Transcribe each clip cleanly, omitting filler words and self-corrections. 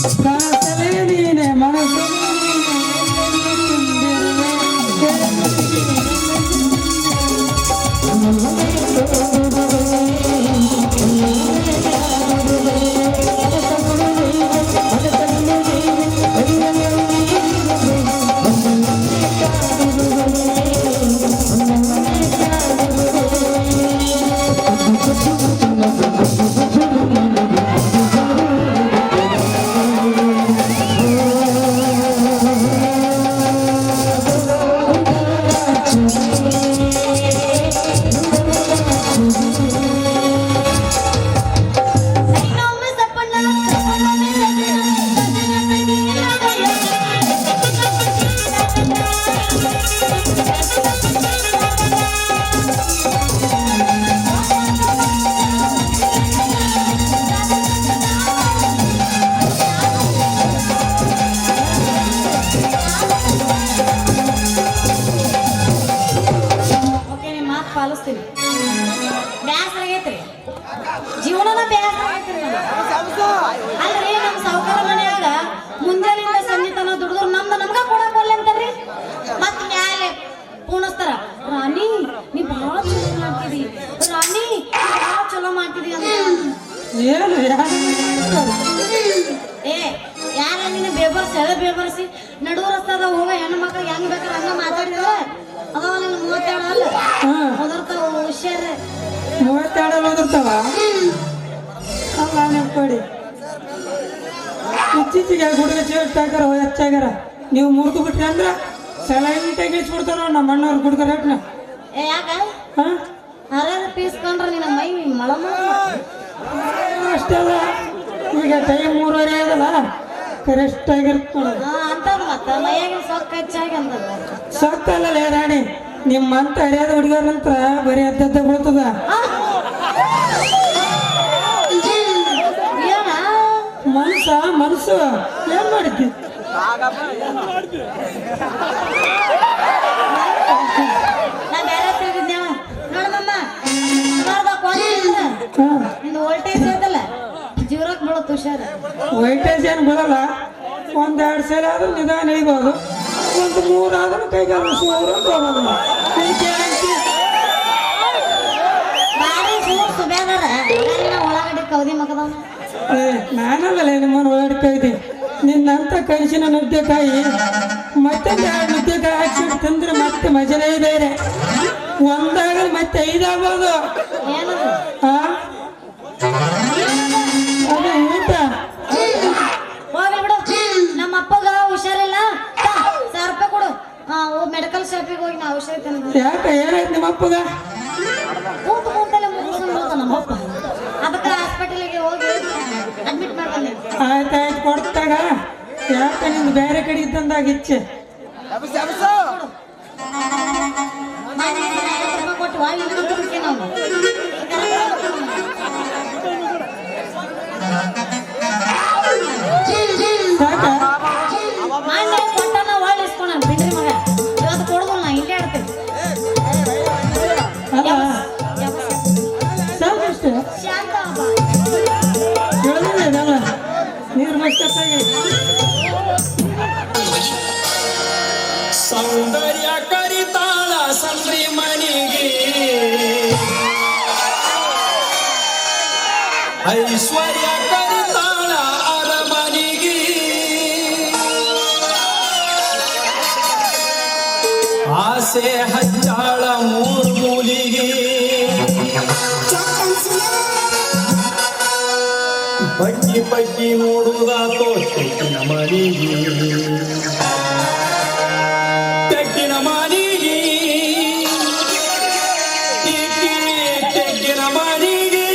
ಕಾಸಲೇ ನೀನೆ ಮನಸ್ಸು ಪಾಲಿಸ್ತೀನಿ. ಬ್ಯಾಸರ ಆಗೈತ್ರಿ, ಜೀವನನ ಬ್ಯಾಸರ ಆಗೈತ್ರಿ. ಅಲ್ರಿ ನಮ್ಮ ಸಾವುಕಾರ ಮನ್ಯಾಗ ಮುಂಜಾನೆಯಿಂದ ಸಂಜೆ ತನ ದುಡ್ದ್ರು ನಮ್ಗ ಕೊಡಕ್ ಒಲ್ಲೆ ಅಂತಾರ್ರಿ. ಮತ್ ಮ್ಯಾಲೆ ಪೂಣಸ್ತಾರ, ರಾಣಿ ನೀ ಬಹಳ ಚಲೋ ಮಾಡ್ತಿದಿ, ರಾಣಿ ಬಹಳ ಚಲೋ ಮಾಡ್ತಿದಿ ಅಂತ. ಏ ಯಾರ ನಿನ್ನ ಬೇಬರ್ಸಿ ಅದೇ ಬೇಬರ್ಸಿ ನಡುವ ರಸ್ತಾದ ಹೋಗ ಹೆಣ್ಣು ಮಕ್ಳಿಗೆ ಹೆಂಗ್ ಬೇಕಾದ್ರೆ ಹಂಗ ಮಾತಾಡಿದ್ರ ಅದಾವ ನಿನ್ನ 32 ಅಲ್ಲ ಓದಿರ್ತಾವ ಹುಷಾರ. 32 ಓದಿರ್ತಾವ ಅಲ್ಲ ನೆನ್ಕೊಡಿ. ಇತ್ತೀಚೆಗೆ ಹುಡುಗ ಚೇಷ್ಟಾಗಾರ ಹೆಚ್ಚಾಗ್ಯಾರ. ನೀವು ಮುರಿದು ಬಿಟ್ರಿ ಅಂದ್ರ ಸಲೈಟಾಗಿ ಇಳಿಸ್ಬಿಡ್ತಾರ ನಮ್ಮ ಅಣ್ಣವ್ರು ಹುಡುಗ ರೇಟ್ನ. ಏ ಯಾಕ ಹರಿಯದ ಪೀಸ್ಕೊಂಡ್ರ ನಿನ್ನ ಮೈ ಮಳ ಅಷ್ಟೆಲ್ಲ ಈಗ ಟೈಮ್ 3:30 ಆಗಲ್ಲ ಕರೆಕ್ಟ್ ಆಗಿರುತ್ತೆ ನೋಡೋದು ಅಂತದ್ ಮತ್ತ ಮೈಯಾಗಿನ ಸೊಕ್ಕ ಹೆಚ್ಚಾಗಿ ಅಂತದ. ಸೊಕ್ಕಲ್ಲ ರಾಣಿ, ನಿಮ್ಮಂತ ಹರಿಯಾದ ಹುಡುಗರ ನಂತರ ಬರೀ ಅದ್ದದ್ದ ಬೀಳ್ತದ. ಮನಸ್ಸು ಏನ್ ಮಾಡಿದ್ದಿ? ನಾ ಬೇರೆ ತಿಳಿದ್ನೇವ ನೋಡಮ್ಮ ನಿಂದು ವೋಲ್ಟೇಜ್ ಐತಲ್ಲ ಜೀವರಕ್ಕೆ ಬೀಳತ್ತು ಹುಷಾರ. ವೋಲ್ಟೇಜ್ ಏನು ಬೀಳಲ್ಲ, 1-2 ಸಲ ಆದ್ರೂ ನಿಧಾನ ಹಿಡಿಬೋದು, 1-3 ಆದ್ರೂ ಕೈಗಾಲ ಬಾರಿ ಸೂರ್ ಸುಬ್ಯಾದಾರ ಒಳಗಡೆ ಕೌದಿ ಮಗದವನ. ನಾನಲ್ಲೇ ನಿಮ್ಮನ್ನು ಓಡಾಡ್ಕೈತಿ. ನಿನ್ನಂತ ಕನಸಿನ ನುಗ್ಗೆಕಾಯಿ ಮತ್ತೆ 2 ನುಗ್ಗೆಕಾಯಿ ಹಾಕಿ ತಂದ್ರೆ ಮತ್ತೆ ಮಜನೇ ಬೇರೆ. ಒಂದಾಗಲಿ ಮತ್ತೆ 5 ಆಗ್ಬೋದು. ಅದೇ ಊಟ ಹೋಗ್ಲಿ ಬಿಡು. ನಮ್ಮ ಅಪ್ಪಗ ಹುಷಾರಿಲ್ಲ, 1000 ರೂಪಾಯಿ ಕೊಡು. ಮೆಡಿಕಲ್ ಶಾಪಿಗೆ ಹೋಗಿ ನಾ ಔಷಧಿ ತಂದ. ಯಾಕೆ ಏನಾಯ್ತು ನಿಮ್ಮ ಅಪ್ಪಗ? ಕೂತಲ್ಲೇ ಮುಗಿಸ್ಕೊಂಡು ನಮ್ಮಪ್ಪ, ಅದಕ್ಕೆ ಹಾಸ್ಪಿಟಲ್ಗೆ ಹೋಗಿ ಅಡ್ಮಿಟ್ ಮಾಡ್ಕೊಂಡೆ. ಆಯ್ತಾಯ್ತು ಕೊಡ್ತಾಗ. ಯಾಕೆ ನಿಂದು ಬೇರೆ ಕಡೆ ಇದ್ದಂದಾಗ ಇಚ್ಛೆ ಕೊಟ್ಟು ನಾವು ಸಾಕ ಕೊಟ್ಟನ ಇಸ್ಕೊಂಡ ಬಿಡ್ರಿ ಮಗ. ಇವತ್ತು ಕೊಡುದಿಲ್ಲ, ನಾ ಇಲ್ಲೇ ಆಡ್ತೇನೆ. ಸಾಕಷ್ಟೇ ಶಾಂತ ಹೇಳಿದಲ್ಲ ನೀರು ಮಸ್ತ ಸೌಂದರ್ಯ ಕರಿತಾಳ ಸಂದ್ರಿ ಮನಿಗೆ, ಐಶ್ವರ್ಯ ಕರಿತಾಳ ಅರಮನಿಗೆ, ಆಸೆ ಹಚ್ಚಾಳ 3 ಮೂಲಿಗೆ, ಬಗ್ಗಿ ಬಗ್ಗಿ ನೋಡುವುದಾತೋ ತೆಕ್ಕಿನ ಮನಿಗೆ, ತೆಕ್ಕಿನ ಮನಿಗೆ, ತೆಕ್ಕಿನ ಮನಿಗೆ.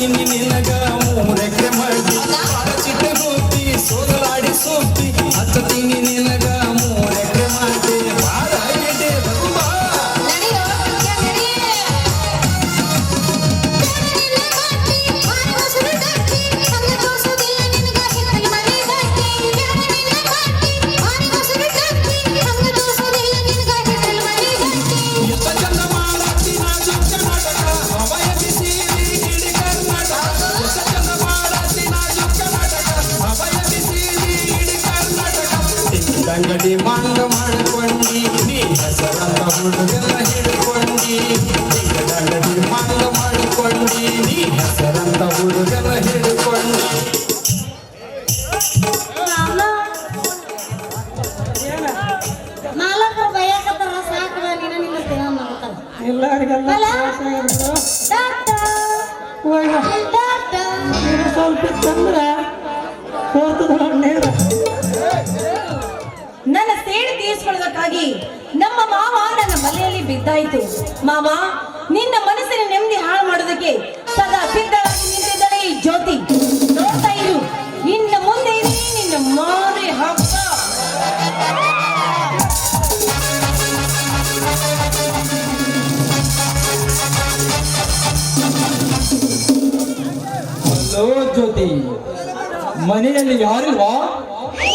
ಹಚ್ಚತೀನಿ ನಿನಗ 3 ಎಕರೆ ಮಾಡಿ ಚಿಟ್ಟೆ ಹೋಗ್ತಿ ಸೋದಲಾಡಿ ಸೋಗ್ತಿ ಹಚ್ಚತೀನಿ ನಿನಗ 3 ಎಕರೆ ಮಾಡಿ ಬಾಳ ಗೆಡ್ಡೆ ಬಾ ಅಂಗಡಿ ಮಾಂಗ ಮಾಡ್ಕೊಂಡಿ ನೀ ಹೆಸರಂತ ಹುಡುಗನ ಹಿಡ್ಕೊಂಡಿ ಅಂಗಡಿ ಮಾಂಗ ಮಾಡ್ಕೊಂಡಿ ನೀ ಹೆಸರಂತ ಹುಡುಗನ ಹಿಡ್ಕೊಂಡಿ ನಾಲ್ಕು ಬಯಕತ್ತಾರ ಸಾಕದ ನೀನ ನಿಲ್ಲಿಸ್ತೀನ ಮಾಡ್ತಾನ ಎಲ್ಲರಿಗೆಲ್ಲ ಅಲ್ಲ? ತ್ರಾಸ ಆಗಿದ್ರು. ಡಾಕ್ಟರ್ ಹೋಗ ಡಾಕ್ಟರ್ ನೀನು ಸ್ವಲ್ಪ ಇತ್ತಂದ್ರೆ ಹೋಗ್ತದ ನೀರು ನನ್ನ ಸೇಡು ತೀರಿಸಿಕೊಳ್ಳೋದಕ್ಕಾಗಿ ನಮ್ಮ ಮಾವ ನನ್ನ ಮಲೆಯಲ್ಲಿ ಬಿದ್ದಾಯಿತು. ಮಾವ, ನಿನ್ನ ಮನಸ್ಸಿನ ನೆಮ್ಮದಿ ಹಾಳು ಮಾಡೋದಕ್ಕೆ ಸದಾ ಸಿದ್ಧರಾಗಿ ನಿಂತಿದ್ದಾಳೆ ಈ ಜ್ಯೋತಿ. ನೋಡ್ತಾ ಇರು, ನಿನ್ನ ಮುಂದೆ ಇದೆ ನಿನ್ನ ಮಾರಿ ಹಬ್ಬ. ಹಲೋ ಜ್ಯೋತಿ, ಮನೆಯಲ್ಲಿ ಯಾರಿಲ್ವಾ?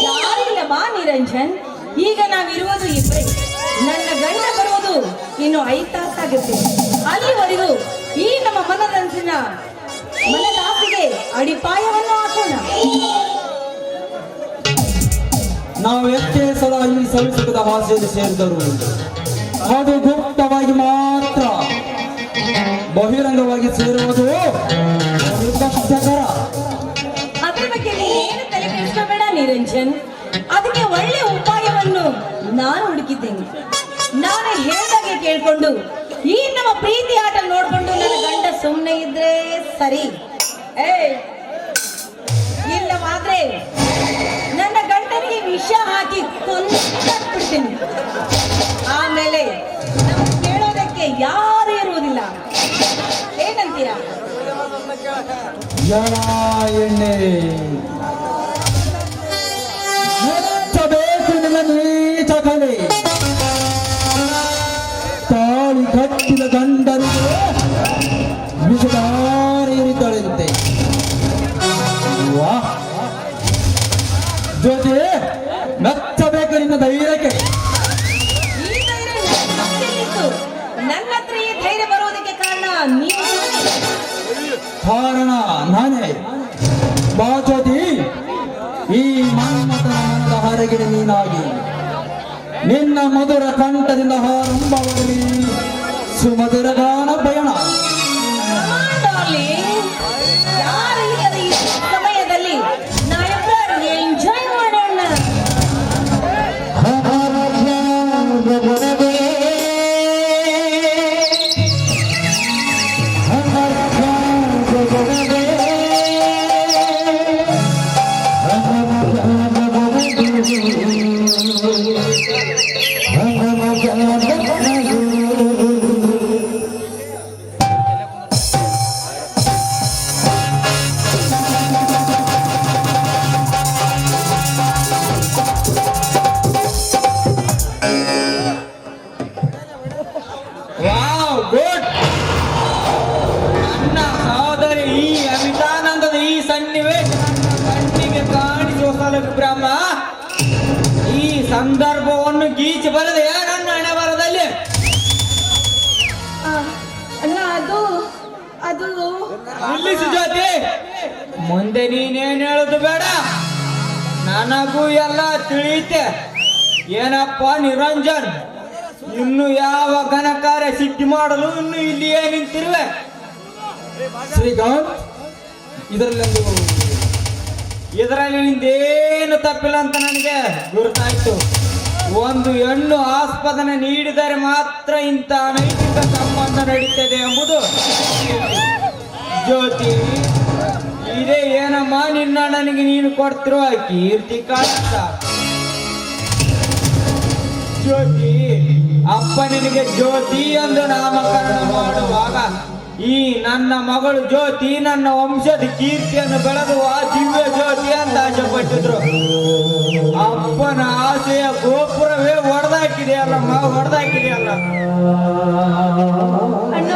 ಯಾರಿಲ್ಲ ಬಾ ನಿರಂಜನ್. ಈಗ ನಾವಿರುವುದು ಇಬ್ಬರೇ. ನನ್ನ ಗಂಡ ಬರುವುದು ಇನ್ನು 5 ತಾಸಾಗುತ್ತೆ. ಅಲ್ಲಿವರೆಗೂ ಈ ನಮ್ಮ ಮನದಾಸಿಗೆ ಅಡಿಪಾಯವನ್ನು ಹಾಕೋಣ. ನಾವು ಎಷ್ಟೇ ಸಲ ಈ ಸಂಸ್ಕೃತದ ಭಾಷೆಯಲ್ಲಿ ಸೇರಿದರು ಅದು ಗುಪ್ತವಾಗಿ ಮಾತ್ರ. ಬಹಿರಂಗವಾಗಿ ಸೇರುವುದು ಅದು ಕಷ್ಟಕರ. ಅದ್ರ ಬಗ್ಗೆ ನೀನು ತಲೆ ಕೆಡಿಸ್ಕೋಬೇಡ ನಿರಂಜನ್. ಅದಕ್ಕೆ ಒಳ್ಳೆ ಉಪಾಯವನ್ನು ನಾನು ಹುಡುಕಿದ್ದೇನೆ. ನಾನು ಹೇಳಿದಾಗೆ ಕೇಳ್ಕೊಂಡು ಈ ನಮ್ಮ ಪ್ರೀತಿ ಆಟ ನೋಡ್ಕೊಂಡು ನನ್ನ ಗಂಡ ಸುಮ್ಮನೆ ಇದ್ರೆ ಸರಿ. ಇಲ್ಲವಾದ್ರೆ ನನ್ನ ಗಂಡನಿಗೆ ವಿಷ ಹಾಕಿ ಕೊಂದಾಕ್ಬಿಡ್ತೀನಿ. ಆಮೇಲೆ ನಾವು ಕೇಳೋದಕ್ಕೆ ಯಾರು ಇರುವುದಿಲ್ಲ. ಏನಂತೀರಾ? ಜನ ಎಣ್ಣೆ ಮೆಚ್ಚಬೇಕು ನಿನ್ನ ನೀಚ ಕಲೆ. ತಾಳಿ ಕಟ್ಟಿದ ಗಂಡನಿಗೆ ವಿಷಧಾರಿತಾಳಂತೆ. ವಾಹ್ ಜ್ಯೋತಿ, ಮೆಚ್ಚಬೇಕು ನಿನ್ನ ಧೈರ್ಯಕ್ಕೆ. ಈ ಧೈರ್ಯ ನನ್ನ ಹತ್ರಲ್ಲಿತ್ತು. ನನ್ನ ಹತ್ರ ಈ ಧೈರ್ಯ ಬರೋದಕ್ಕೆ ಕಾರಣ ನೀವು. ಕಾರಣ ನಾನೇ. ಬಾ ಜ್ಯೋತಿ, ಈ ಮನ್ಮಥನ ಮನದ ಹೊರಗಿಡ ನೀನಾಗಿ ನಿನ್ನ ಮಧುರ ಕಂಠದಿಂದ ಆರಂಭವಾಗಲಿ ಸುಮಧುರ ಗಾನ ಪಯಣ. ಯಾರು ಇಲ್ಲದ ಈ ಸಮಯದಲ್ಲಿ ನಾವಿಬ್ಬರು ಎಂಜಾಯ್ ಮಾಡೋಣ. Wow, good. ನನ್ನ ಸಹೋದರಿ ಈ ಅಮಿತಾನಂದದ ಈ ಸನ್ನಿವೇಶ ಕಣ್ಣಿಗೆ ಕಾಣಿಸುವ ಸಲುವಾಗಿ ಬ್ರಹ್ಮ ಈ ಸಂದರ್ಭವನ್ನು ಗೀಚಿ ಬರದೆ ನನ್ನ ಹಣೆ ಬರದಲ್ಲಿ. ಅಲ್ಲ, ಅದು ಇಲ್ಲಿ ಸುಜಾತಿ, ಮುಂದೆ ನೀನೇನ್ ಹೇಳುದು ಬೇಡ, ನನಗೂ ಎಲ್ಲ ತಿಳಿಯುತ್ತೆ. ಏನಪ್ಪ ನಿರಂಜನ್, ಇನ್ನು ಯಾವ ಘನಕಾರ್ಯ ಸಿದ್ಧಿ ಮಾಡಲು ಇನ್ನು ಇಲ್ಲಿಯೇ ನಿಂತಿರುವೆ? ಶ್ರೀಕಾಂತ್, ಇದರಲ್ಲಿ ನಿಂದೇನು ತಪ್ಪಿಲ್ಲ ಅಂತ ನನಗೆ ಗುರುತಾಯ್ತು. ಒಂದು ಹೆಣ್ಣು ಆಸ್ಪದನೆ ನೀಡಿದರೆ ಮಾತ್ರ ಇಂಥ ಅನೈತಿಕ ಸಂಬಂಧ ನಡೀತದೆ ಎಂಬುದು ಜ್ಯೋತಿ. ಇದೇ ಏನಮ್ಮ ನಿನ್ನ ನನಗೆ ನೀನು ಕೊಡ್ತಿರುವ ಕೀರ್ತಿ ಕಾಣಿಸ್ತ. ಜ್ಯೋತಿ, ಅಪ್ಪ ನಿನಗೆ ಜ್ಯೋತಿ ಎಂದು ನಾಮಕರಣ ಮಾಡುವಾಗ ಈ ನನ್ನ ಮಗಳು ಜ್ಯೋತಿ ನನ್ನ ವಂಶದ ಕೀರ್ತಿಯನ್ನು ಬೆಳೆದುವ ದಿವ್ಯ ಜ್ಯೋತಿ ಅಂತ ಆಸೆ ಪಟ್ಟಿದ್ರು. ಅಪ್ಪನ ಆಸೆಯ ಗೋಪುರವೇ ಹೊಡೆದಾಕಿದೆಯಲ್ಲಮ್ಮ, ಹೊಡೆದಾಕಿದೆಯಲ್ಲ. ಅಣ್ಣ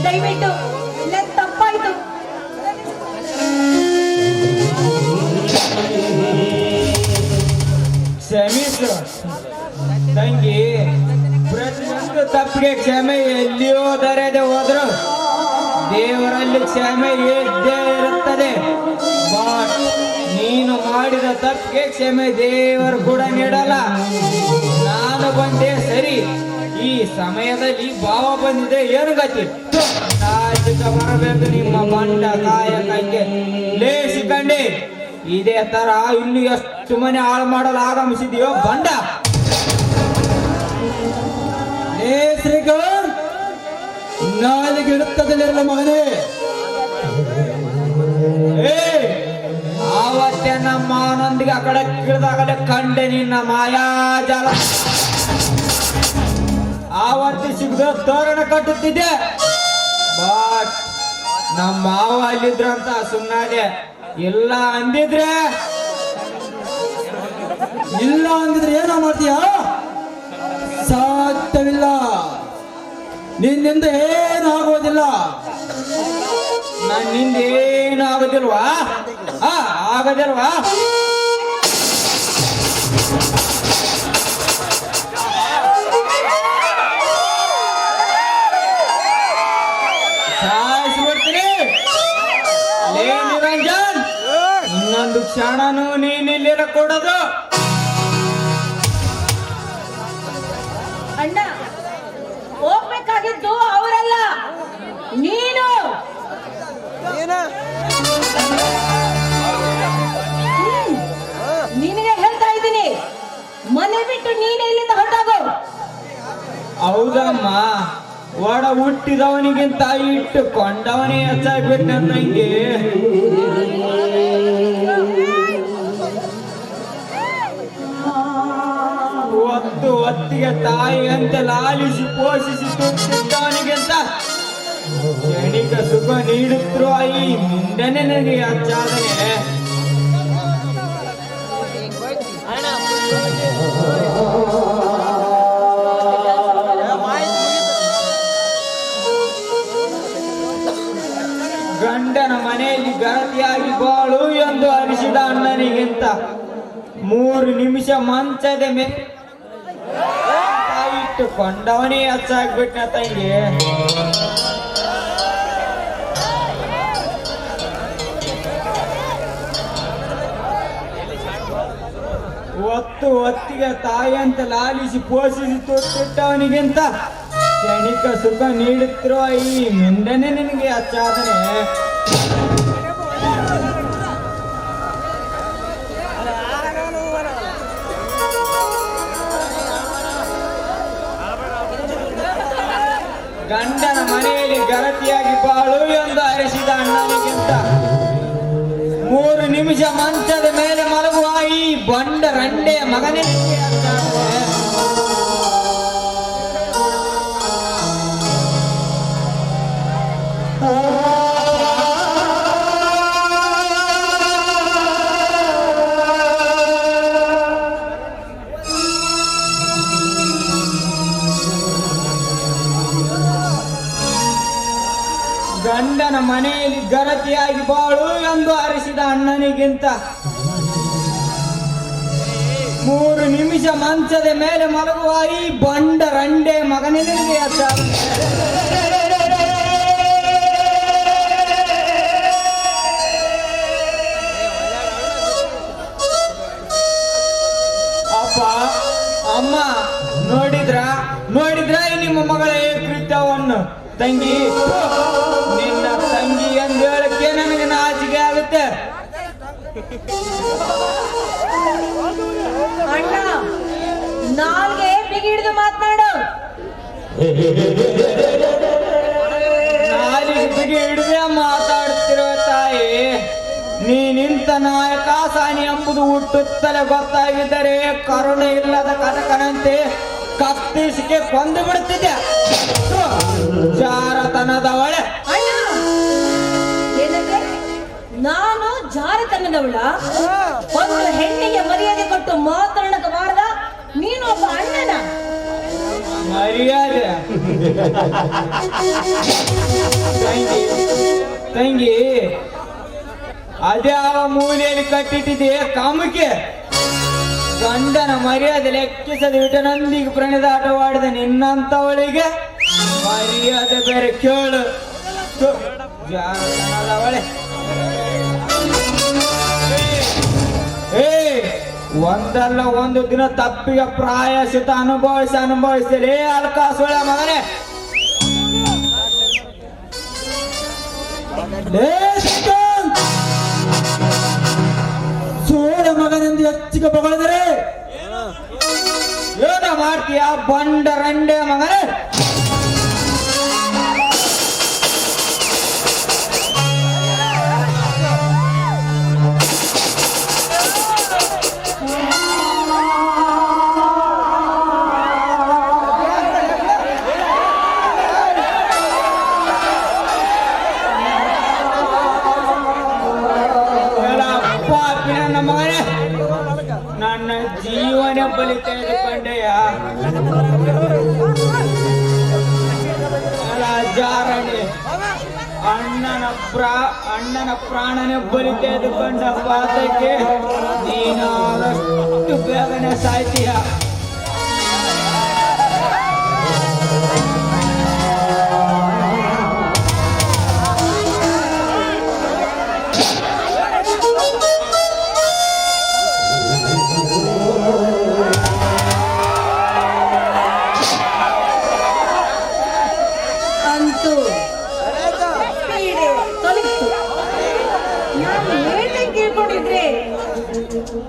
ದಯವಿಟ್ಟು ನನ್ನ ತಪ್ಪಾಯ್ತು. ಕ್ಷಮಿಸು ತಂಗಿ, ಪ್ರತಿಯೊಂದು ತಪ್ಪಿಗೆ ಕ್ಷಮೆ ಎಲ್ಲಿಯೋ ದೊರೆಯದೆ ಹೋದ್ರು ದೇವರಲ್ಲಿ ಕ್ಷಮೆ ಇದ್ದೇ ಇರುತ್ತದೆ. ಬಟ್ ನೀನು ಮಾಡಿದ ತಪ್ಪಿಗೆ ಕ್ಷಮೆ ದೇವರು ಕೂಡ ನೀಡಲ್ಲ. ನಾನು ಬಂದೆ ಸರಿ, ಈ ಸಮಯದಲ್ಲಿ ಭಾವ ಬಂದಿದೆ, ಏನು ಗತಿ? ನಾಚಿಕ ಬರಬೇಕು ನಿಮ್ಮ ಬಂಡ ಕಾಯಕಕ್ಕೆ ಲೇಸಿಕಂಡೆ. ಇದೇ ತರ ಇನ್ನು ಎಷ್ಟು ಮನೆ ಹಾಳು ಮಾಡಲು ಆಗಮಿಸಿದೆಯೋ ಬಂಡ. ಏ ಶ್ರೀಕಾಂತ್, ನಾಲಿಗೆ ಇಡುತ್ತದಲ್ಲಿರಲ್ಲ ಮಗನೇ. ಏ ಆವತ್ತೇ ನಮ್ಮ ಅವನೊಂದಿಗೆ ಆ ಕಡೆ ಕಿಳಿದಾಗಲೇ ಕಂಡೆ ನಿನ್ನ ಮಾಯಾಜಾಲ. ಆವತ್ತಿ ಸಿಗದ ತೋರಣ ಕಟ್ಟುತ್ತಿದ್ದೆ. ಬಟ್ ನಮ್ಮ ಮಾವ ಅಲ್ಲಿದ್ರಂತ ಸುಮ್ಮನಾದೆ. ಇಲ್ಲ ಅಂದಿದ್ರೆ ಇಲ್ಲ ಅಂದಿದ್ರೆ ಏನೋ ಮಾಡ್ತೀಯಾ? ಸಾಧ್ಯವಿಲ್ಲ, ನಿನ್ನಿಂದ ಏನಾಗೋದಿಲ್ಲ. ನನ್ನಿಂದ ಏನು ಆಗೋದಿಲ್ವಾ? ಆಗೋದಿಲ್ವಾ? ಸಾಯಿಸ್ಬಿಡ್ತೀನಿ. ಲೇ ನಿರಂಜನ್, ಇನ್ನೊಂದು ಕ್ಷಣನೂ ನೀನಿಲ್ಲಿರ ಕೊಡೋದು. ಅಣ್ಣ ಹೋಗ್ಬೇಕಾಗಿದ್ದು ಅವರಲ್ಲ, ನೀನು. ನಿನಗೆ ಹೇಳ್ತಾ ಇದ್ದೀನಿ, ಮನೆ ಬಿಟ್ಟು ನೀನೇ ಇಲ್ಲಿಂದ ಹೊರಟಾಗು. ಹೌದಮ್ಮ, ಒಡ ಹುಟ್ಟಿದವನಿಗಿಂತ ಇಟ್ಟುಕೊಂಡವನೇ ಹೆಚ್ಚಾಗ್ಬಿಟ್ಟೆ ತಂಗಿ. ಹೊತ್ತಿಗೆ ತಾಯಿಯಂತೆ ಲಾಲಿಸಿ ಪೋಷಿಸಿ ತುಟ್ಟಿದ್ದವನಿಗಿಂತ ಕ್ಷಣಿಕ ಸುಖ ನೀಡುತ್ತಿರುವ ಈ ಮುಂದೆನೆ ನನಗೆ ಅಚ್ಚಾದನೆ. ಗಂಡನ ಮನೆಯಲ್ಲಿ ಗರತಿಯಾಗಿ ಬಾಳು ಎಂದು ಅನಿಸಿದ ಅಣ್ಣನಿಗಿಂತ 3 ನಿಮಿಷ ಮಂಚದ ಮೇಲೆ ಇಟ್ಟುಕೊಂಡವನೇ ಹೆಚ್ಚಾಗ್ಬಿಟ್ಟ ತಂಗಿ. ಹೊತ್ತಿಗೆ ತಾಯಿಯಂತ ಲಾಲಿಸಿ ಪೋಷಿಸಿ ತೊಟ್ಟಿಟ್ಟವನಿಗಿಂತ ಕ್ಷಣಿಕ ಸುಖ ನೀಡುತ್ತಿರುವ ಈ ಮಿಂಡನೆ ನಿನಗೆ ಅಚ್ಚಾದನೆ. ಗಂಡನ ಮನೆಯಲ್ಲಿ ಗರತಿಯಾಗಿ ಬಾಳು ಎಂದು ಅರಿಸಿದ ಅಣ್ಣನಿಗಿಂತ 3 ನಿಮಿಷ ಮಂಚದ ಮೇಲೆ ಮಲಗುವ ಈ ಬಂಡ ರಂಡೆಯ ಮಗನೇ ಗಂಡನ ಮನೆಯಲ್ಲಿ ಗರತಿಯಾಗಿ ಬಾಳು ಎಂದು ಅರಿಸಿದ ಅಣ್ಣನಿಗಿಂತ 3 ನಿಮಿಷ ಮಂಚದ ಮೇಲೆ ಮಲಗುವ ಈ ಬಂಡ ರಂಡೆ ಮಗನಿಗೆ ಅಪ್ಪ ಅಮ್ಮ ನೋಡಿದ್ರ ಈ ನಿಮ್ಮ ಮಗಳ ಕೃತ್ಯವನ್ನು. ತಂಗಿ, ನಿನ್ನ ತಂಗಿ ಎಂದು ಹೇಳಕ್ಕೆ ನನಗೆ ನಾಚಿಕೆ ಆಗುತ್ತೆ. ಅಣ್ಣ ನಾಲ್ಗೆ ಬಿಗಿಡಿದು ಮಾತನಾಡು. ನಾಲಿಗೆ ಬಿಗಿ ಹಿಡಿದೇ ಮಾತಾಡ್ತಿರುವ ತಾಯಿ, ನೀನಿಂತ ನಾಯಕ ಸಾನಿ ಎಂಬುದು ಹುಟ್ಟುತ್ತಲೇ ಗೊತ್ತಾಗಿದ್ದರೆ ಕರುಣೆ ಇಲ್ಲದ ಕಟಕನಂತೆ ಕತ್ತಿಸಿಕೆ ಕೊಂದು ಬಿಡುತ್ತಿದ್ದೆ. ಜಾರತ ಜಾರತನದವಳೆ. ಅಣ್ಣ ಏನಂದ್ರೆ ನಾನು ಜಾರತನದವಳ? ಒಂದು ಹೆಣ್ಣಿಗೆ ಮರ್ಯಾದೆ ಕೊಟ್ಟು ಮಾತನಾಡಕ ಬಾರದ ನೀನು ಒಬ್ಬ ಅಣ್ಣನ? ಮರ್ಯಾದೆ ತಂಗಿ ಅದ್ಯಾವ ಮೂಲೆಯಲ್ಲಿ ಕಟ್ಟಿಟ್ಟಿದೆ ಕಾಮಕ್ಕೆ? ಗಂಡನ ಮರ್ಯಾದೆ ಲೆಕ್ಕಿಸದ ವಿಟನಂದಿಗೆ ಪ್ರಣೆದಾಟವಾಡಿದ ನಿನ್ನಂತವಳಿಗೆ ಮರ್ಯಾದೆ ಬೇರೆ ಕೇಳು. ಜಾರತನದವಳೆ. ಒಂದಲ್ಲ ಒಂದು ದಿನ ತಪ್ಪಿಗೆ ಪ್ರಾಯಶ್ಚಿತ ಅನುಭವಿಸಲೇ ಅಲ್ಕಾಸೊಳ ಮಗನೇ. ಸೋಳ ಮಗನೆಂದು ಹೆಚ್ಚಿಗೆ ಬಗಳಿದರೆ ಏನ ಮಾಡ್ತೀಯ ಬಂಡ ರಂಡೆ ಮಗನೇ? ನನ್ನ ಜೀವನ ಬಲಿ ತೆಗೆದುಕೊಂಡೆಯ ಜಾರಣೆ ಅಣ್ಣನ ಪ್ರಾಣನೆ ಬಲಿ ತೆಗೆದುಕೊಂಡ ಪಾತಕ್ಕೆ ನೀನಾದಷ್ಟು ಬೇಗನೆ ಸಾಯ್ತೀಯ.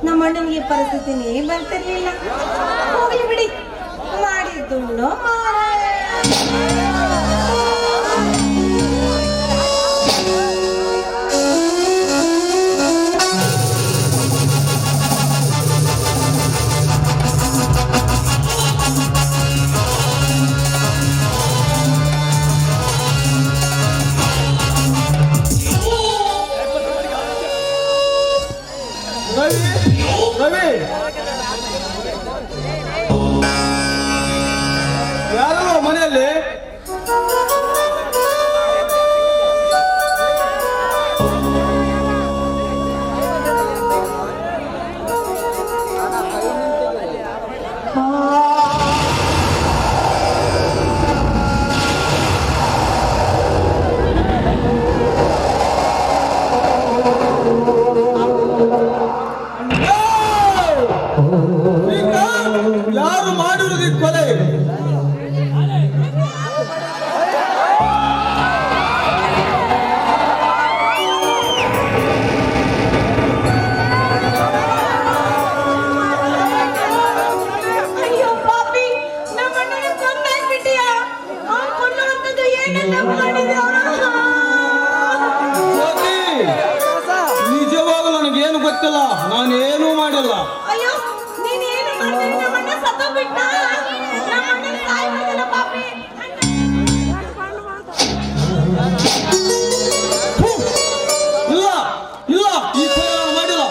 ನಮ್ಮ ಅಣ್ಣನಿಗೆ ಪರಿಸ್ಥಿತಿನೇ ಬರ್ತಿರ್ಲಿಲ್ಲ. ಹೋಗ್ಲಿ ಬಿಡಿ, ಮಾಡಿದ್ದುಂಡು ರವಿ, ಯಾರು ಮನೆಯಲ್ಲಿ? ಯಾರು ಮಾಡಿರುವುದು ಕೊಲೆ? ಅಯ್ಯೋ ಪಾಪಿ, ನಮ್ಮ ಅಣ್ಣನ ಕೊಂದಾಕ್ಬಿಟ್ಟಿಯಾ? ಆ ಕೊಲ್ಲುವಂಥದ್ದು ಏನೆಲ್ಲ ಮಾಡಿದೆ ನಿಜವಾಗಲೂ ನನಗೇನು ಗೊತ್ತಿಲ್ಲ, ನಾನೇನೂ ಮಾಡಿಲ್ಲ. ಅಯ್ಯೋ, ನೀನೇನು ಮಾಡಿದ್ರೆ ನಮ್ಮ ಅಣ್ಣ ಸತ್ತೋಗ್ಬಿಟ್ಟ? ನಮ್ಮ ಅಣ್ಣ ಸಾಯ್ಬಿಟ್ಟಿಲ್ಲ ಪಾಪಿ. ಇಲ್ಲ ಇಲ್ಲ, ಈ ಕೊಲೆ ನಾನು ಮಾಡಿಲ್ಲ.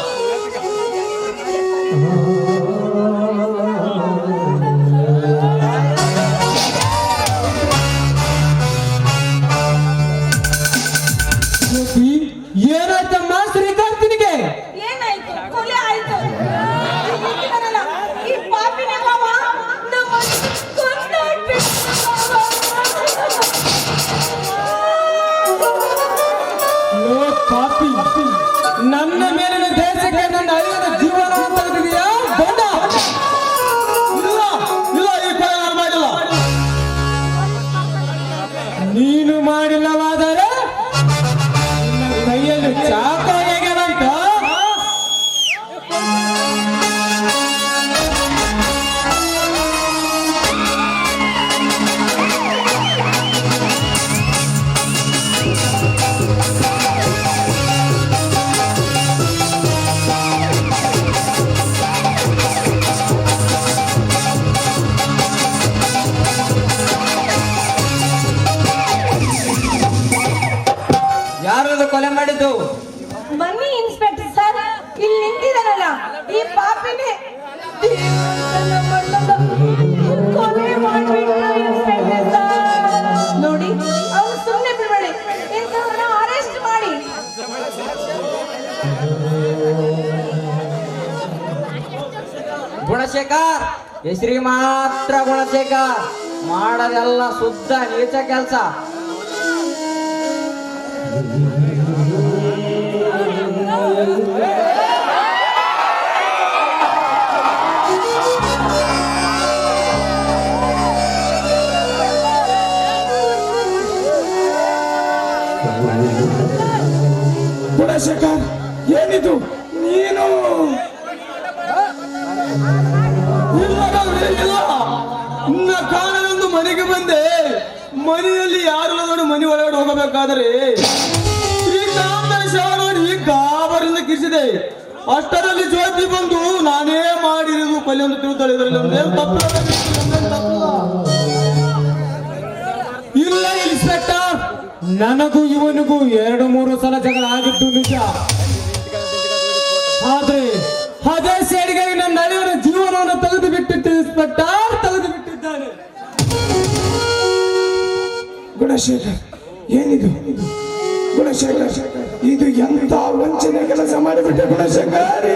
ಏನಾಯ್ತಮ್ಮ ಶ್ರೀಕಾಂತನಿಗೆ? ಏನಾಯ್ತು? ಕೊಲೆ ಆಯ್ತು. ಈ ಪಾಪಿನ ಮಾವ ನಮ್ಮ ಕೊಂದಾಕ್ಬಿಟ್ಟ. ಏನಾಯ್ತು? ಬನ್ನಿ ಇನ್ಸ್ಪೆಕ್ಟರ್ ಸರ್, ಇಲ್ಲಿ ನಿಂತಿದ್ದಾನಲ್ಲ ಈ ಪಾಪಿನೇ ದೇವರನ್ನ ಮಣ್ಣನ್ನ ಕೊಲೆ ಮಾಡ್ಬಿಟ್ಟ ಇನ್ಸ್ಪೆಕ್ಟರ್ ಸರ್. ನೋಡಿ ಅವ್ನು ಸುಮ್ಮನೆ ಬಿಡಬೇಡಿ, ಇಂಥವ್ರನ್ನ ಅರೆಸ್ಟ್ ಮಾಡಿ. ಗುಣಶೇಖರ್, ಹೆಸರಿಗೆ ಮಾತ್ರ ಗುಣಶೇಖರ್, ಮಾಡೋದೆಲ್ಲ ಶುದ್ಧ ನೀಚ ಕೆಲಸ. ಗುಣಶೇಖರ್, ಏನಿದು ನೀನು? ಇಲ್ಲ, ನಿನ್ನ ಕಾರಣವೆಂದು ಮನೆಗೆ ಬಂದೆ. ಮನೆಯಲ್ಲಿ ಯಾರು ನೋಡಿ ಮನೆ ಒಳಗಡೆ ಹೋಗಬೇಕಾದರೆ ಶ್ರೀಕಾಂತನ ಶವ ನೋಡಿ ಗಾಬರಿಂದ ಕಿರಿಸಿದೆ. ಅಷ್ಟರಲ್ಲಿ ಜ್ಯೋತಿ ಬಂದು ನಾನೇ ಮಾಡಿರುವುದು ಕೊಲೆ ಒಂದು ತಿಳ್ತಾಳೆ. ಇದರಲ್ಲಿ ಒಂದೇನು ತಪ್ಪಿಲ್ಲ. ಇಲ್ಲ ಇನ್ಸ್ಪೆಕ್ಟರ್, ನನಗೂ ಇವನಿಗೂ 2-3 ಸಲ ಜಗಳ ಆಗಿದ್ದು ನಿಜ. ಆದ್ರೆ ಅದೇ ಸೇಡಿಗಾಗಿ ನನ್ನ ಅಳಿಯನ ಜೀವನವನ್ನು ತೆಗೆದು ಬಿಟ್ಟಿದ್ದು ಇನ್ಸ್ಪೆಕ್ಟರ್, ತೆಗೆದು ಬಿಟ್ಟಿದ್ದಾನೆ. ಗುಣಶೇಖರ್, ಏನಿದು? ಗುಣಶೇಖರ್, ಇದು ಎಂತ ವಂಚನೆ ಕೆಲಸ ಮಾಡಿಬಿಟ್ಟೆ ಗುಣಶೇಖರ್.